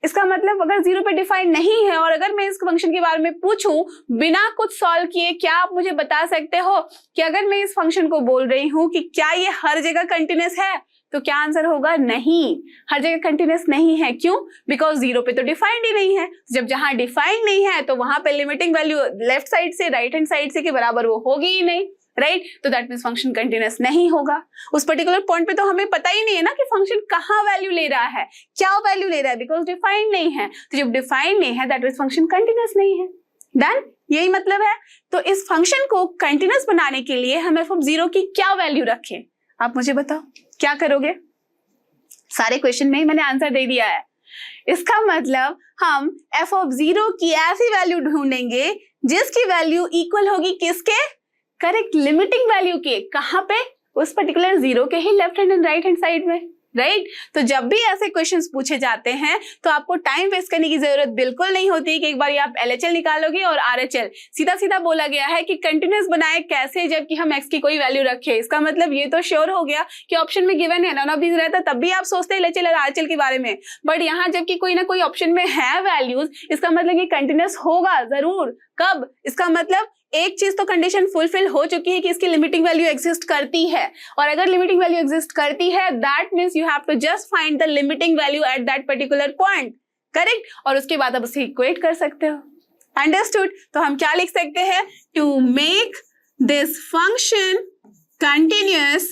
Speaker 1: इसका मतलब अगर 0 पे डिफाइन नहीं है और अगर मैं इस फंक्शन के बारे में पूछूं बिना कुछ सॉल्व किए, क्या आप मुझे बता सकते हो कि अगर मैं इस फंक्शन को बोल रही हूं कि क्या ये हर जगह कंटिन्यूअस है, तो क्या आंसर होगा, नहीं, हर जगह कंटिन्यूअस नहीं है। क्यों, बिकॉज 0 पे तो डिफाइंड ही नहीं है। जब जहां डिफाइंड नहीं है तो वहां पे लिमिटिंग वैल्यू लेफ्ट साइड से राइट हैंड साइड से के बराबर वो होगी ही नहीं, राइट। तो दैट मीन्स फंक्शन कंटिन्यूअस नहीं होगा। उस पर्टिकुलर पॉइंट पे तो हमें पता ही नहीं है ना कि फंक्शन कहाँ वैल्यू ले रहा है, क्या वैल्यू ले रहा है, बिकॉज डिफाइंड नहीं है। तो जब डिफाइंड नहीं है दैट मीन्स फंक्शन कंटिन्यूअस नहीं है, डन, यही मतलब है। तो इस फंक्शन को कंटिन्यूअस बनाने के लिए हम एफ ऑफ जीरो की क्या वैल्यू रखें, आप मुझे बताओ क्या करोगे। सारे क्वेश्चन में ही मैंने आंसर दे दिया है। इसका मतलब हम एफ ऑफ जीरो की ऐसी वैल्यू ढूंढेंगे जिसकी वैल्यू इक्वल होगी किसके, करेक्ट, लिमिटिंग वैल्यू के। कहां पे, उस पर्टिकुलर जीरो के ही left hand and right hand side में, राइट। तो जब भी ऐसे क्वेश्चंस पूछे जाते हैं तो आपको टाइम वेस्ट करने की जरूरत बिल्कुल नहीं होती कि एक बार आप LHL निकालोगे और RHL। सीधा सीधा बोला गया है कि कंटिन्यूअस बनाए कैसे, जबकि हम x की कोई वैल्यू रखे। इसका मतलब ये तो श्योर हो गया कि ऑप्शन में गिवन है, नन ऑफ दीज रहता तब भी आप सोचते हैं LHL और RHL के बारे में। बट यहाँ जबकि कोई ना कोई ऑप्शन में है वैल्यूज, इसका मतलब ये कंटिन्यूअस होगा जरूर। कब, इसका मतलब एक चीज तो कंडीशन फुलफिल हो चुकी है कि इसकी लिमिटिंग वैल्यू एग्जिस्ट करती है, और अगर लिमिटिंग वैल्यू एग्जिस्ट करती है that means you have to just find the limiting value at that particular point, correct. और उसके बाद आप उसे इक्वेट कर सकते हो, अंडरस्टूड। तो हम क्या लिख सकते हैं, to make this function continuous,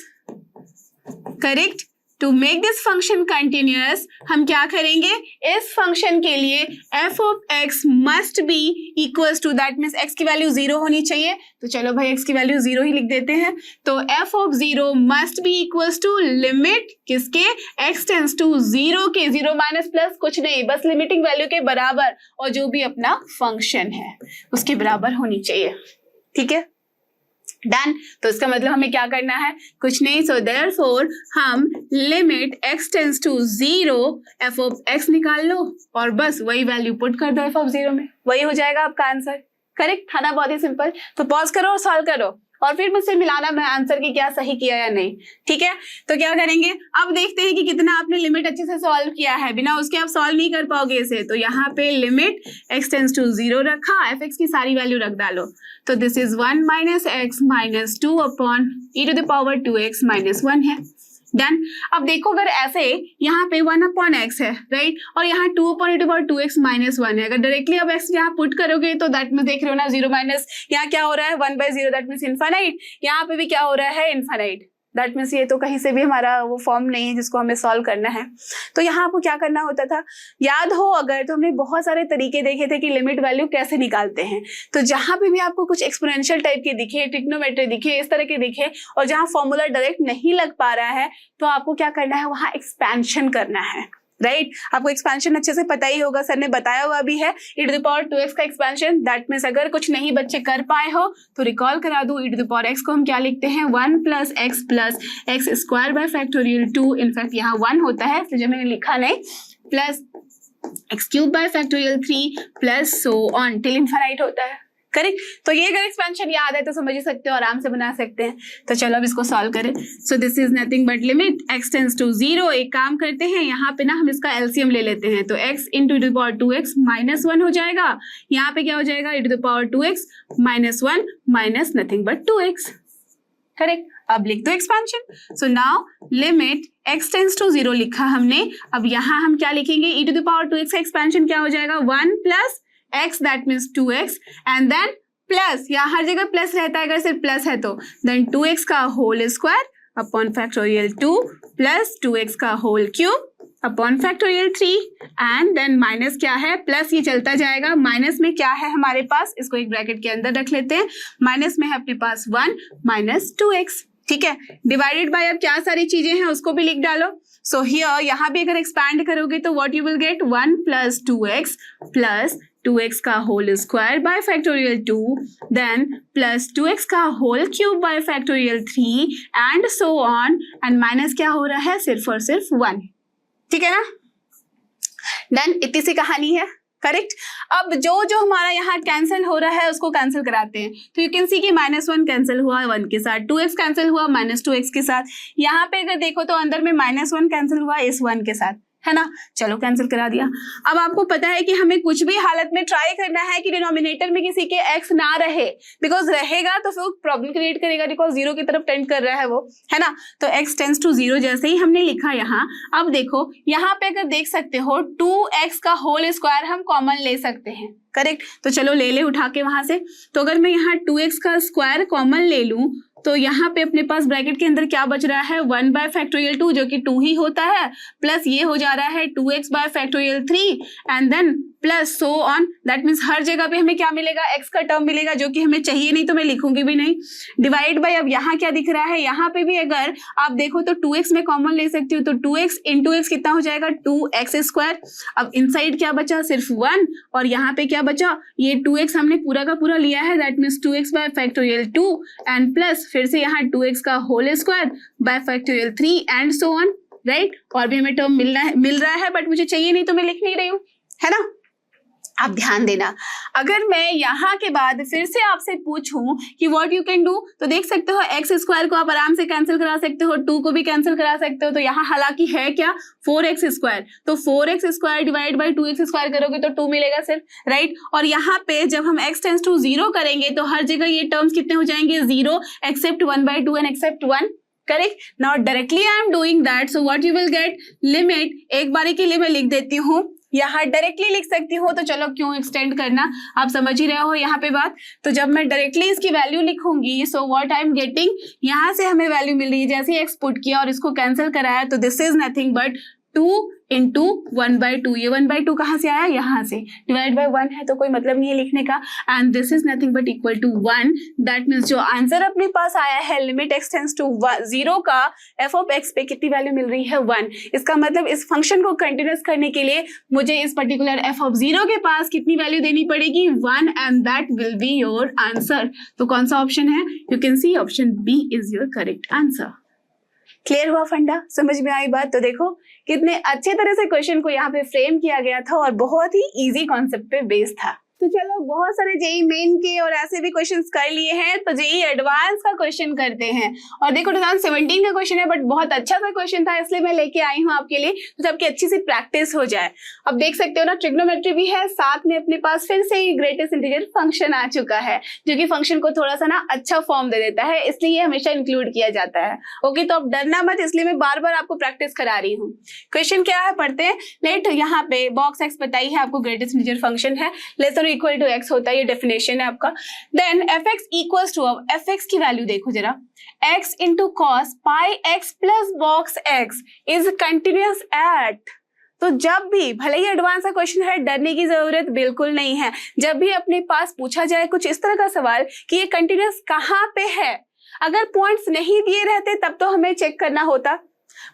Speaker 1: correct, to make this function continuous हम क्या करेंगे, इस फंक्शन के लिए F of X must be equals to, that means X की वैल्यू जीरो होनी चाहिए। तो चलो भाई एक्स की वैल्यू जीरो ही लिख देते हैं। तो F of zero must be equals to limit किसके, एक्स टेंस टू जीरो के, जीरो माइनस प्लस कुछ नहीं, बस लिमिटिंग वैल्यू के बराबर, और जो भी अपना फंक्शन है उसके बराबर होनी चाहिए, ठीक है, डन। तो इसका मतलब हमें क्या करना है, कुछ नहीं। सो देयरफॉर हम limit x tends to zero F of x निकाल लो और बस वही वैल्यू पुट कर दो एफ ऑफ जीरो में, वही हो जाएगा आपका आंसर, करेक्ट। था ना, बहुत ही सिंपल। तो पॉज करो और सॉल्व करो और फिर मुझसे मिलाना मैं आंसर की क्या सही किया या नहीं, ठीक है। तो क्या करेंगे, अब देखते हैं कि कितना आपने लिमिट अच्छे से सॉल्व किया है, बिना उसके आप सॉल्व नहीं कर पाओगे इसे। तो यहाँ पे limit x tends to zero रखा, एफ एक्स की सारी वैल्यू रख डालो। तो this is 1 minus X minus 2 upon e to the power 2x minus 1 है, डन। अब देखो अगर ऐसे यहाँ पे 1 अपॉन एक्स है, राइट, और यहाँ 2 upon e to power 2x minus 1 है। अगर डायरेक्टली अब x यहाँ पुट करोगे तो दैट में देख रहे हो ना, जीरो माइनस यहाँ क्या हो रहा है, 1/0, दैट मीन्स इनफाइनाइट। यहाँ पे भी क्या हो रहा है, इनफाइनाइट, दैट मीन्स ये तो कहीं से भी हमारा वो फॉर्म नहीं है जिसको हमें सॉल्व करना है। तो यहाँ आपको क्या करना होता था, याद हो अगर, तो हमने बहुत सारे तरीके देखे थे कि लिमिट वैल्यू कैसे निकालते हैं। तो जहां पे भी आपको कुछ एक्सपोनेंशियल टाइप के दिखे, ट्रिग्नोमेट्री दिखे, इस तरह के दिखे, और जहां फॉर्मूला डायरेक्ट नहीं लग पा रहा है, तो आपको क्या करना है, वहां एक्सपेंशन करना है, राइट। आपको एक्सपेंशन अच्छे से पता ही होगा, सर ने बताया हुआ भी है, e to the power 2x का एक्सपेंशन। दैट मीन्स अगर कुछ नहीं बच्चे कर पाए हो तो रिकॉल करा दूं, e to the power x को हम क्या लिखते हैं, 1 plus x square by factorial 2, in fact यहाँ 1 होता है इसलिए मैंने लिखा नहीं, plus x cube by factorial 3 plus so on till infinite होता है, करेक्ट। तो ये अगर एक्सपेंशन याद है तो समझ ही सकते हो, आराम से बना सकते हैं। तो चलो अब इसको सॉल्व करें। So this is nothing but limit x tends to zero. एक काम करते हैं, यहाँ पे ना हम इसका एलसीएम ले लेते हैं, तो x into to the power 2x minus 1 हो जाएगा। यहाँ पे क्या हो जाएगा, e to the power 2x minus 1 minus nothing but 2x, correct. अब लिख दो expansion. So now limit x tends to zero लिखा हमने। अब यहाँ हम क्या लिखेंगे, e to the power 2x का एक्सपेंशन क्या हो जाएगा, 1 plus x, that means 2x, and then plus, यहाँ हर जगह प्लस रहता है अगर सिर्फ प्लस है तो, देन 2x का whole square upon factorial 2 plus 2x का whole cube upon factorial 3, and then minus क्या है, प्लस ये चलता जाएगा। माइनस में क्या है हमारे पास, इसको एक ब्रैकेट के अंदर रख लेते हैं, माइनस में है अपने पास 1 माइनस 2x, ठीक है। डिवाइडेड बाय अब क्या सारी चीजें हैं उसको भी लिख डालो। सो हियर यहाँ भी अगर एक्सपैंड करोगे तो what you will get, 1 plus 2x plus 2x का whole square by factorial 2, then plus 2x का whole cube by factorial 3, and so on, and minus क्या हो रहा है, सिर्फ और सिर्फ 1, ठीक है ना। देन इतनी सी कहानी है, करेक्ट। अब जो जो हमारा यहाँ कैंसिल हो रहा है उसको कैंसिल कराते हैं। तो यू कैन सी कि -1 कैंसिल हुआ 1 के साथ, 2x कैंसिल हुआ -2x के साथ, यहाँ पे अगर देखो तो अंदर में -1 कैंसिल हुआ इस 1 के साथ, है ना। चलो कैंसिल करा दिया। अब आपको पता है कि हमें कुछ भी हालत में ट्राई करना है कि डिनोमिनेटर में किसी के x ना रहे, बिकॉज रहेगा तो फिर प्रॉब्लम क्रिएट करेगा, बिकॉज जीरो की तरफ टेंड कर रहा है वो, है ना। तो x टेंड्स टू जीरो जैसे ही हमने लिखा यहाँ। अब देखो यहाँ पे अगर देख सकते हो 2x का होल स्क्वायर हम कॉमन ले सकते हैं, करेक्ट। तो चलो ले ले उठा के वहां से। तो अगर मैं यहाँ 2x का स्क्वायर कॉमन ले लूं तो यहाँ पे अपने पास ब्रैकेट के अंदर क्या बच रहा है, 1 बाय फैक्टोरियल 2 जो कि 2 ही होता है, प्लस ये हो जा रहा है 2x by factorial 3, and then plus so on, that means हर जगह पे हमें क्या मिलेगा, x का टर्म मिलेगा, जो कि हमें चाहिए नहीं तो मैं लिखूंगी भी नहीं, डिवाइड बाय, अब यहाँ क्या दिख रहा है, यहाँ पे भी अगर आप देखो तो 2x में कॉमन ले सकती हूँ, तो 2x इंटू एक्स कितना हो जाएगा 2x²। अब इनसाइड क्या बचा, सिर्फ 1, और यहाँ पे क्या बचा, ये 2x हमने पूरा का पूरा लिया है, that means 2x by factorial 2 and plus फिर से यहाँ 2x का whole square by factorial 3 and so on, right. और भी हमें टर्म मिल रहा है बट मुझे चाहिए नहीं तो मैं लिख नहीं रही हूँ, है ना। आप ध्यान देना, अगर मैं यहाँ के बाद फिर से आपसे पूछूं कि व्हाट यू कैन डू, तो देख सकते हो x² को आप आराम से कैंसिल करा सकते हो, 2 को भी कैंसिल करा सकते हो, तो यहाँ हालांकि है क्या 4x², तो 4x² डिवाइड बाई 2x² करोगे तो 2 मिलेगा सिर्फ, राइट। और यहाँ पे जब हम x टेंड्स टू 0 करेंगे तो हर जगह ये टर्म्स कितने हो जाएंगे 0 except 1/2 and except 1, correct. Now directly I am doing that, so what you will get, limit, एक बारी के लिए मैं लिख देती हूँ, यहाँ डायरेक्टली लिख सकती हो, तो चलो क्यों एक्सटेंड करना, आप समझ ही रहे हो यहाँ पे बात। तो जब मैं डायरेक्टली इसकी वैल्यू लिखूंगी, so what I am getting, यहाँ से हमें वैल्यू मिल रही है, जैसे ही x पुट किया और इसको कैंसिल कराया, तो this is nothing but 2 into 1/2, ये 1/2 कहाँ से आया, यहाँ से, डिवाइड बाय 1 है तो कोई मतलब नहीं है लिखने का, and this is nothing but equal to 1, that मीन्स जो आंसर अपने पास आया है लिमिट x टेंड्स टू 0 का f ऑफ x पे कितनी वैल्यू मिल रही है 1। इसका मतलब इस फंक्शन को कंटिन्यूस करने के लिए मुझे इस पर्टिकुलर f ऑफ 0 के पास कितनी वैल्यू देनी पड़ेगी 1, and that will be your answer. तो कौन सा ऑप्शन है, you can see option B is your correct answer. Clear हुआ फंडा, समझ में आई बात। तो देखो कितने अच्छे तरह से क्वेश्चन को यहाँ पे फ्रेम किया गया था और बहुत ही इजी कॉन्सेप्ट पे बेस्ड था। तो चलो बहुत सारे जेई मेन के और ऐसे भी क्वेश्चंस कर लिए हैं, तो जेई एडवांस का क्वेश्चन करते हैं। और देखो 2017 का क्वेश्चन है बट बहुत अच्छा सा क्वेश्चन था, इसलिए मैं लेके आई हूँ आपके लिए, तो सबकी अच्छी सी प्रैक्टिस हो जाए। अब देख सकते हो ना, ट्रिग्नोमेट्री भी है, साथ में अपने पास फिर से ही ग्रेटेस्ट इंटीजर फंक्शन आ चुका है, जो कि फंक्शन को थोड़ा सा ना अच्छा फॉर्म दे देता है, इसलिए ये हमेशा इंक्लूड किया जाता है। ओके, तो अब डरना मत, इसलिए मैं बार बार आपको प्रैक्टिस करा रही हूँ। क्वेश्चन क्या है पढ़ते हैं। लेट, यहाँ पे बॉक्स एक्स बताई है आपको, ग्रेटेस्ट इंटीजर फंक्शन है, लेस और इक्वल टू एक्स होता है, ये डेफिनेशन है आपका। Then f x equals to, अब एफ एक्स की वैल्यू देखो जरा, x into cos pi x plus box x is continuous at. तो जब भी, भले ही एडवांस का क्वेश्चन है, डरने की जरूरत बिल्कुल नहीं है। जब भी अपने पास पूछा जाए कुछ इस तरह का सवाल कि ये कंटिन्यूअस कहाँ पे है, अगर पॉइंट्स नहीं दिए रहते तब तो हमें चेक करना होता,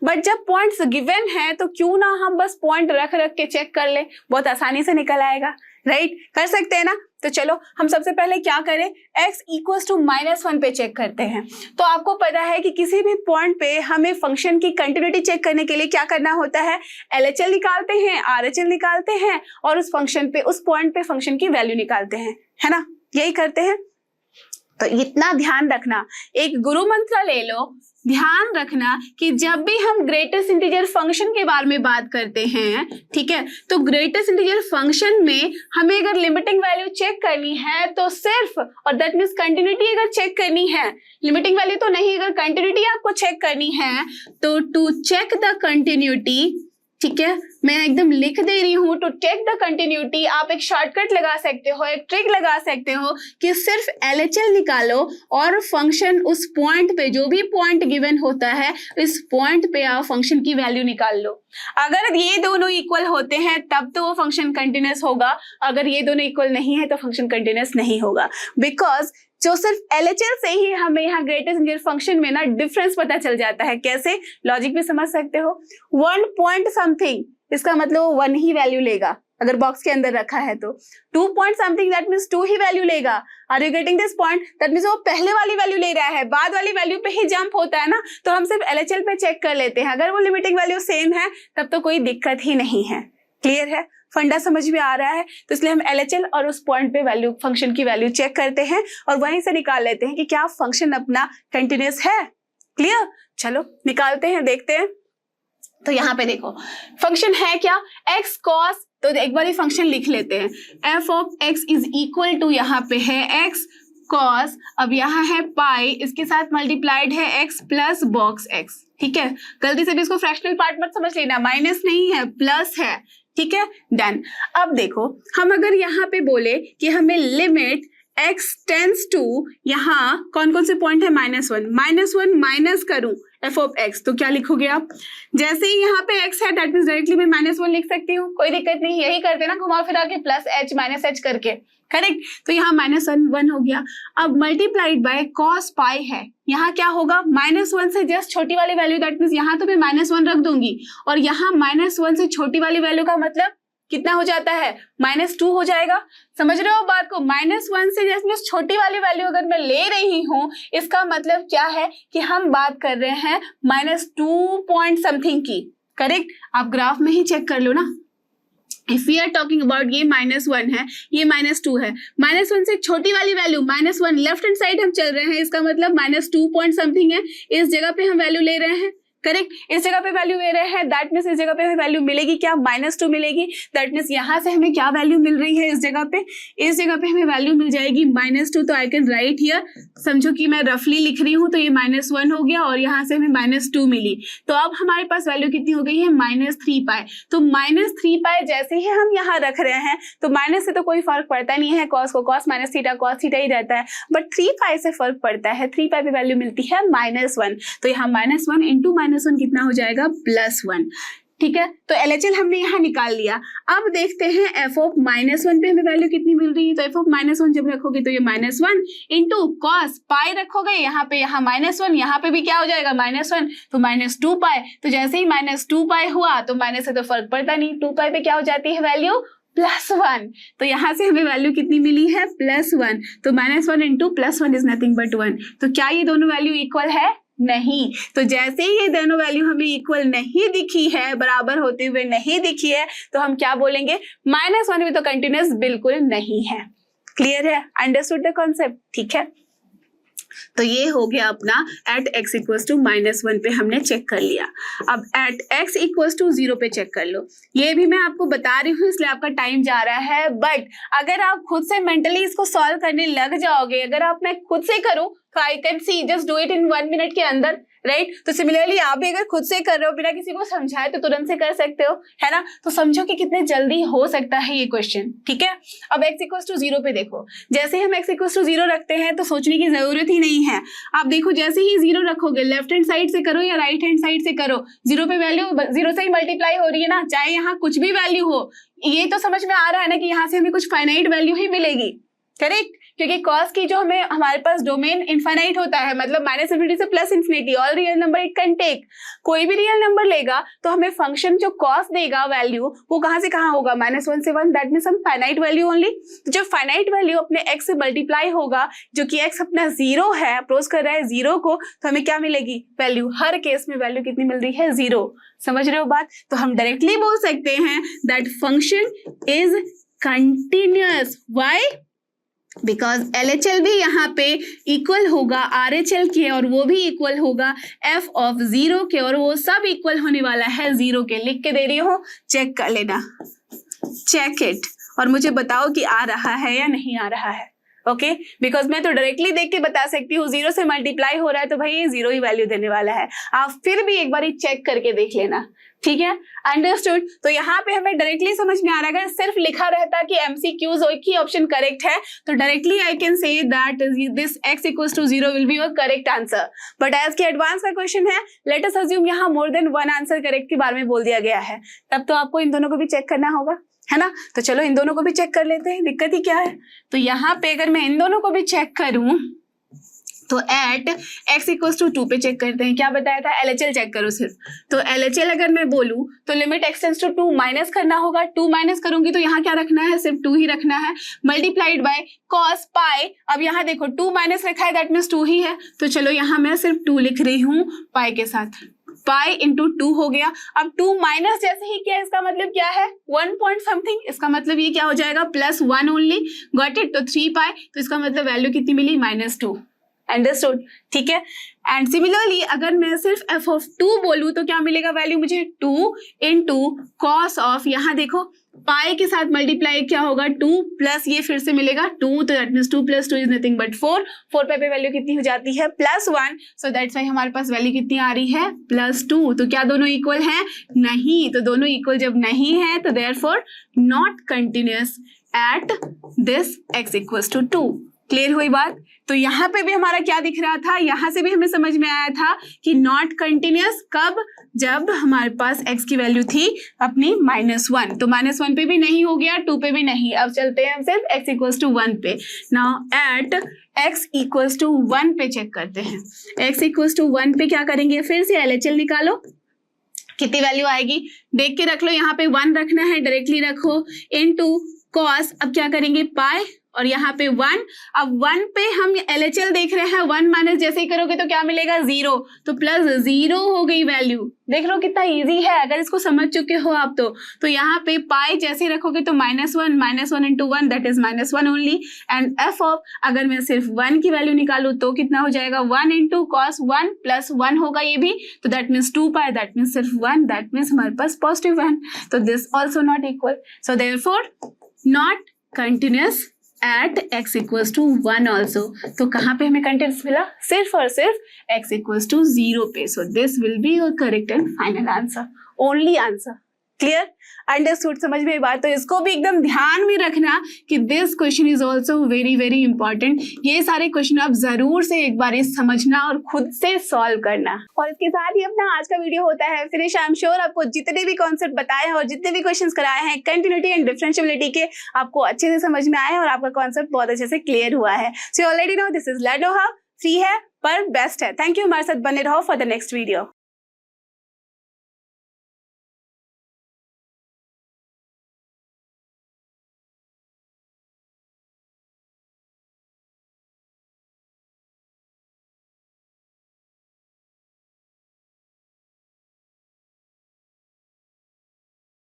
Speaker 1: बट जब पॉइंट्स गिवन है तो क्यों ना हम बस पॉइंट रख रख के चेक कर ले, बहुत आसानी से निकल आएगा, राइट। कर सकते हैं ना। तो चलो हम सबसे पहले क्या करें, x इक्वल्स टू -1 पे चेक करते हैं। तो आपको पता है कि किसी भी पॉइंट पे हमें फंक्शन की कंटिन्यूटी चेक करने के लिए क्या करना होता है, LHL निकालते हैं, RHL निकालते हैं और उस फंक्शन पे, उस पॉइंट पे फंक्शन की वैल्यू निकालते हैं, है ना, यही करते हैं। तो इतना ध्यान रखना, एक गुरु मंत्र ले लो, ध्यान रखना कि जब भी हम ग्रेटेस्ट इंटीजर फंक्शन के बारे में बात करते हैं, ठीक है, तो ग्रेटेस्ट इंटीजर फंक्शन में हमें अगर लिमिटिंग वैल्यू चेक करनी है तो सिर्फ, और दैट मीन्स कंटिन्यूटी अगर चेक करनी है, लिमिटिंग वैल्यू तो नहीं, अगर कंटिन्यूटी आपको चेक करनी है तो टू चेक द कंटिन्यूटी, ठीक है, मैं एकदम लिख दे रही हूं, टू चेक द कंटिन्यूटी, आप एक शॉर्टकट लगा सकते हो, एक ट्रिक लगा सकते हो कि सिर्फ LHL निकालो और फंक्शन उस पॉइंट पे, जो भी पॉइंट गिवन होता है, इस पॉइंट पे आप फंक्शन की वैल्यू निकाल लो। अगर ये दोनों इक्वल होते हैं तब तो वो फंक्शन कंटिन्यूअस होगा, अगर ये दोनों इक्वल नहीं है तो फंक्शन कंटिन्यूअस नहीं होगा, बिकॉज जो सिर्फ LHL से ही हमें यहाँ ग्रेटेस्ट इंटीजर फंक्शन में ना डिफरेंस पता चल जाता है। कैसे, लॉजिक भी समझ सकते हो, 1 पॉइंट समथिंग, इसका मतलब वो 1 ही वैल्यू लेगा अगर बॉक्स के अंदर रखा है, तो 2 पॉइंट समथिंग दैट मीन्स 2 ही वैल्यू लेगा। Are you getting this point, that means वो पहले वाली वैल्यू ले रहा है, बाद वाली वैल्यू पे ही जंप होता है ना, तो हम सिर्फ LHL पे चेक कर लेते हैं, अगर वो लिमिटिंग वैल्यू सेम है तब तो कोई दिक्कत ही नहीं है। क्लियर है, फंडा समझ में आ रहा है। तो इसलिए हम LHL और उस पॉइंट पे वैल्यू, फंक्शन की वैल्यू चेक करते हैं और वहीं से निकाल लेते हैं कि क्या फंक्शन अपना कंटिन्यूअस है। क्लियर, चलो निकालते हैं, देखते हैं। तो यहाँ पे देखो फंक्शन है क्या, x cos, तो एक बार फंक्शन लिख लेते हैं, f of x is equal to, यहाँ पे है x cos, अब यहाँ है पाई, इसके साथ मल्टीप्लाइड है x प्लस बॉक्स x, ठीक है, गलती से भी इसको फ्रैक्शनल पार्ट मत समझ लेना, माइनस नहीं है प्लस है, ठीक है, डन। अब देखो हम अगर यहाँ पे बोले कि हमें लिमिट x टेंस टू, यहाँ कौन कौन से पॉइंट है, -1 माइनस करूं एफ ऑफ एक्स, तो क्या लिखोगे आप? जैसे ही यहाँ पे एक्स है दैट मीन्स डायरेक्टली मैं -1 लिख सकती हूँ, कोई दिक्कत नहीं, यही करते ना घुमा फिरा के प्लस एच माइनस एच करके, करेक्ट। तो यहाँ -1 हो गया। अब मल्टीप्लाइड बाय कॉस पाई है, यहाँ क्या होगा? -1 से जस्ट छोटी वाली वैल्यू, दैट मीन्स यहाँ तो मैं -1 रख दूंगी और यहाँ -1 से छोटी वाली वैल्यू का मतलब कितना हो जाता है? -2 हो जाएगा। समझ रहे हो बात को? -1 से जैसे छोटी वाली वैल्यू अगर मैं ले रही हूँ, इसका मतलब क्या है कि हम बात कर रहे हैं -2 पॉइंट समथिंग की, करेक्ट। आप ग्राफ में ही चेक कर लो ना, if we are talking about ये -1 है, ये -2 है, -1 से छोटी वाली वैल्यू -1, लेफ्ट हैंड साइड हम चल रहे हैं, इसका मतलब -2 पॉइंट समथिंग है, इस जगह पे हम वैल्यू ले रहे हैं, करेक्ट। इस जगह पे वैल्यू ले रहे हैं, दैट मीन्स इस जगह पे हमें वैल्यू मिलेगी क्या? -2 मिलेगी। दैट मीन्स यहाँ से हमें क्या वैल्यू मिल रही है? इस जगह पे हमें वैल्यू मिल जाएगी -2। तो आई कैन राइट हियर, समझो कि मैं रफली लिख रही हूँ, तो ये -1 हो गया और यहाँ से हमें -2 मिली। तो अब हमारे पास वैल्यू कितनी हो गई है? -3 पाई। तो -3 पाई जैसे ही हम यहाँ रख रहे हैं, तो माइनस से तो कोई फर्क पड़ता नहीं है, कॉस को cos, minus theta cos theta ही रहता है, बट 3 पाई से फर्क पड़ता है। 3 पाई पे वैल्यू मिलती है -1, तो यहाँ -1 इंटू -1 कितना हो जाएगा? +1, ठीक है। तो LHL हमने यहाँ निकाल लिया। अब देखते हैं एफ ऑफ -1 पे हमें वैल्यू कितनी मिल रही है। तो एफ ऑफ -1 जब रखोगे तो ये -1 इंटू कॉस पाई रखोगे, यहाँ पे यहाँ -1, यहाँ पे भी क्या हो जाएगा? -1, तो -2 पाई। तो जैसे ही -2 पाई हुआ तो माइनस से तो फर्क पड़ता नहीं, 2 पाई पे क्या हो जाती है वैल्यू? +1। तो यहाँ से हमें वैल्यू कितनी मिली है? +1। तो -1 इंटू +1 इज नथिंग बट 1। तो क्या ये दोनों वैल्यू इक्वल है? नहीं। तो जैसे ही ये दोनों वैल्यू हमें इक्वल नहीं दिखी है, बराबर होते हुए नहीं दिखी है, तो हम क्या बोलेंगे? -1 भी तो कंटिन्यूअस बिल्कुल नहीं है। क्लियर है? Understood the concept? ठीक है। तो ये हो गया अपना एट x इक्वल्स टू -1 पे हमने चेक कर लिया। अब एट x इक्वल्स टू 0 पे चेक कर लो। ये भी मैं आपको बता रही हूँ इसलिए आपका टाइम जा रहा है, बट अगर आप खुद से मेंटली इसको सॉल्व करने लग जाओगे, अगर आप मैं खुद से करूँ तो I can see just do it in 1 minute के अंदर, राइट। तो सिमिलरली आप भी अगर खुद से कर रहे हो बिना किसी को समझाए तो तुरंत से कर सकते हो, है ना। तो समझो कि कितने जल्दी हो सकता है ये क्वेश्चन, ठीक है। अब x इक्वल्स टू 0 पे देखो, जैसे ही हम x इक्वल्स टू 0 रखते हैं तो सोचने की जरूरत ही नहीं है। आप देखो जैसे ही 0 रखोगे, लेफ्ट हैंड साइड से करो या राइट हैंड साइड से करो, 0 पे वैल्यू 0 से ही मल्टीप्लाई हो रही है ना, चाहे यहाँ कुछ भी वैल्यू हो। ये तो समझ में आ रहा है ना कि यहाँ से हमें कुछ फाइनाइट वैल्यू ही मिलेगी, करेक्ट। क्योंकि कॉस की जो हमारे पास डोमेन इनफाइनाइट होता है, मतलब -∞ से +∞, all real number it can take. कोई भी रियल नंबर लेगा तो हमें फंक्शन जो कॉस देगा वैल्यू, वो कहाँ से कहाँ होगा? -1 से 1, दैट मीन्स हम फाइनाइट वैल्यू ओनली। तो जो फाइनाइट वैल्यू अपने x से मल्टीप्लाई होगा, जो कि x अपना 0 है, अप्रोच कर रहा है 0 को, तो हमें क्या मिलेगी? वैल्यू। हर केस में वैल्यू कितनी मिल रही है? 0। समझ रहे हो बात? तो हम डायरेक्टली बोल सकते हैं that function is continuous. Why? Because LHL भी यहाँ पे इक्वल होगा RHL के, और वो भी इक्वल होगा f ऑफ 0 के, और वो सब इक्वल होने वाला है 0 के। लिख के दे रही हूँ, चेक कर लेना, चेक इट, और मुझे बताओ कि आ रहा है या नहीं आ रहा है। ओके, बिकॉज मैं तो डायरेक्टली देख के बता सकती हूँ, 0 से मल्टीप्लाई हो रहा है तो भाई ये 0 ही वैल्यू देने वाला है। आप फिर भी एक बार चेक करके देख लेना, ठीक है। अंडरस्टूड? तो यहाँ पे हमें डायरेक्टली समझ में आ रहा है। अगर सिर्फ लिखा रहता कि MCQs एक ही ऑप्शन करेक्ट है तो directly I can say that this x equals to 0 will be your correct answer. But as के एडवांस का क्वेश्चन है, लेट अस अज्यूम यहाँ मोर देन 1 आंसर करेक्ट के बारे में बोल दिया गया है, तब तो आपको इन दोनों को भी चेक करना होगा, है ना। तो चलो इन दोनों को भी चेक कर लेते हैं, दिक्कत ही क्या है। तो यहाँ पे अगर मैं इन दोनों को भी चेक करूं तो एट x इक्वल्स टू 2 पे चेक करते हैं। क्या बताया था? LHL चेक करो सिर्फ। तो LHL अगर मैं बोलूं तो limit x tends to 2 minus करना होगा। 2 माइनस करूंगी तो यहाँ क्या रखना है? सिर्फ 2 ही रखना है, मल्टीप्लाइड बाय कॉस पाई। अब यहाँ देखो 2 माइनस रखा है, दैट मीन्स 2 ही है, तो चलो यहाँ मैं सिर्फ 2 लिख रही हूँ पाई के साथ। पाई इंटू 2 हो गया। अब 2 माइनस जैसे ही किया, इसका मतलब क्या है? 1 पॉइंट समथिंग, इसका मतलब ये क्या हो जाएगा? +1 ओनली। Got it? तो 3 पाई, तो इसका मतलब वैल्यू कितनी मिली? -2। अंडरस्टूड? ठीक है। एंड सिमिलरली अगर मैं सिर्फ f ऑफ 2 बोलूं तो क्या मिलेगा वैल्यू मुझे? 2 इंटू कॉस ऑफ, यहाँ देखो पाई के साथ मल्टीप्लाई क्या होगा? 2 प्लस ये फिर से मिलेगा 2, तो that means 2 + 2 is nothing but 4। 4 पे वैल्यू कितनी हो जाती है? +1। सो दैट्स वाई हमारे पास वैल्यू कितनी आ रही है? +2। तो क्या दोनों इक्वल है? नहीं। तो दोनों इक्वल जब नहीं है तो therefore not continuous at this x equals to 2। Clear हुई बात? तो यहाँ पे भी हमारा क्या दिख रहा था, यहाँ से भी हमें समझ में आया था कि नॉट कंटिन्यूअस कब, जब हमारे पास x की वैल्यू थी अपनी -1, तो -1 पे भी नहीं हो गया, 2 पे भी नहीं। अब चलते हैं हम सिर्फ x इक्वल्स टू 1 पे। Now at x equals to 1 पे चेक करते हैं। x इक्वल्स टू 1 पे क्या करेंगे, फिर से LHL निकालो, कितनी वैल्यू आएगी देख के रख लो, यहाँ पे 1 रखना है, डायरेक्टली रखो, इनटू cos, अब क्या करेंगे पाई, और यहाँ पे 1, अब 1 पे हम LHL देख रहे हैं, 1 माइनस जैसे ही करोगे तो क्या मिलेगा 0, तो +0 हो गई वैल्यू। देख लो कितना इजी है, अगर इसको समझ चुके हो आप तो यहाँ पे पाई जैसे रखोगे तो -1 into 1 that is -1 only, and f of, अगर मैं सिर्फ 1 की वैल्यू निकालू तो कितना हो जाएगा 1 इंटू cos 1 प्लस 1 होगा ये भी, तो that means 2 pi, that means सिर्फ 1, दैट मीन्स हमारे पास +1, तो this also not equal, so therefore not continuous at x equals to 1 also. तो कहाँ पे हमें कंटिन्यूअस मिला, सिर्फ और सिर्फ x इक्वल्स टू 0 पे, so this will be your correct and final answer, only answer. Clear, understood, समझ में बात? तो इसको भी एकदम ध्यान में रखना कि this question is also very very important. ये सारे क्वेश्चन आप जरूर से एक बार समझना और खुद से सॉल्व करना। और इसके साथ ही अपना आज का वीडियो होता है फिनिश। आई एम श्योर आपको जितने भी कॉन्सेप्ट बताए हैं और जितने भी क्वेश्चन कराए हैं कंटिन्यूटी एंड डिफरेंशिएबिलिटी के, आपको अच्छे से समझ में आए हैं और आपका कॉन्सेप्ट बहुत अच्छे से क्लियर हुआ है। So already know this is लेडोहा, फ्री है पर बेस्ट है। थैंक यू, हमारे साथ बने रहो फॉर द नेक्स्ट वीडियो।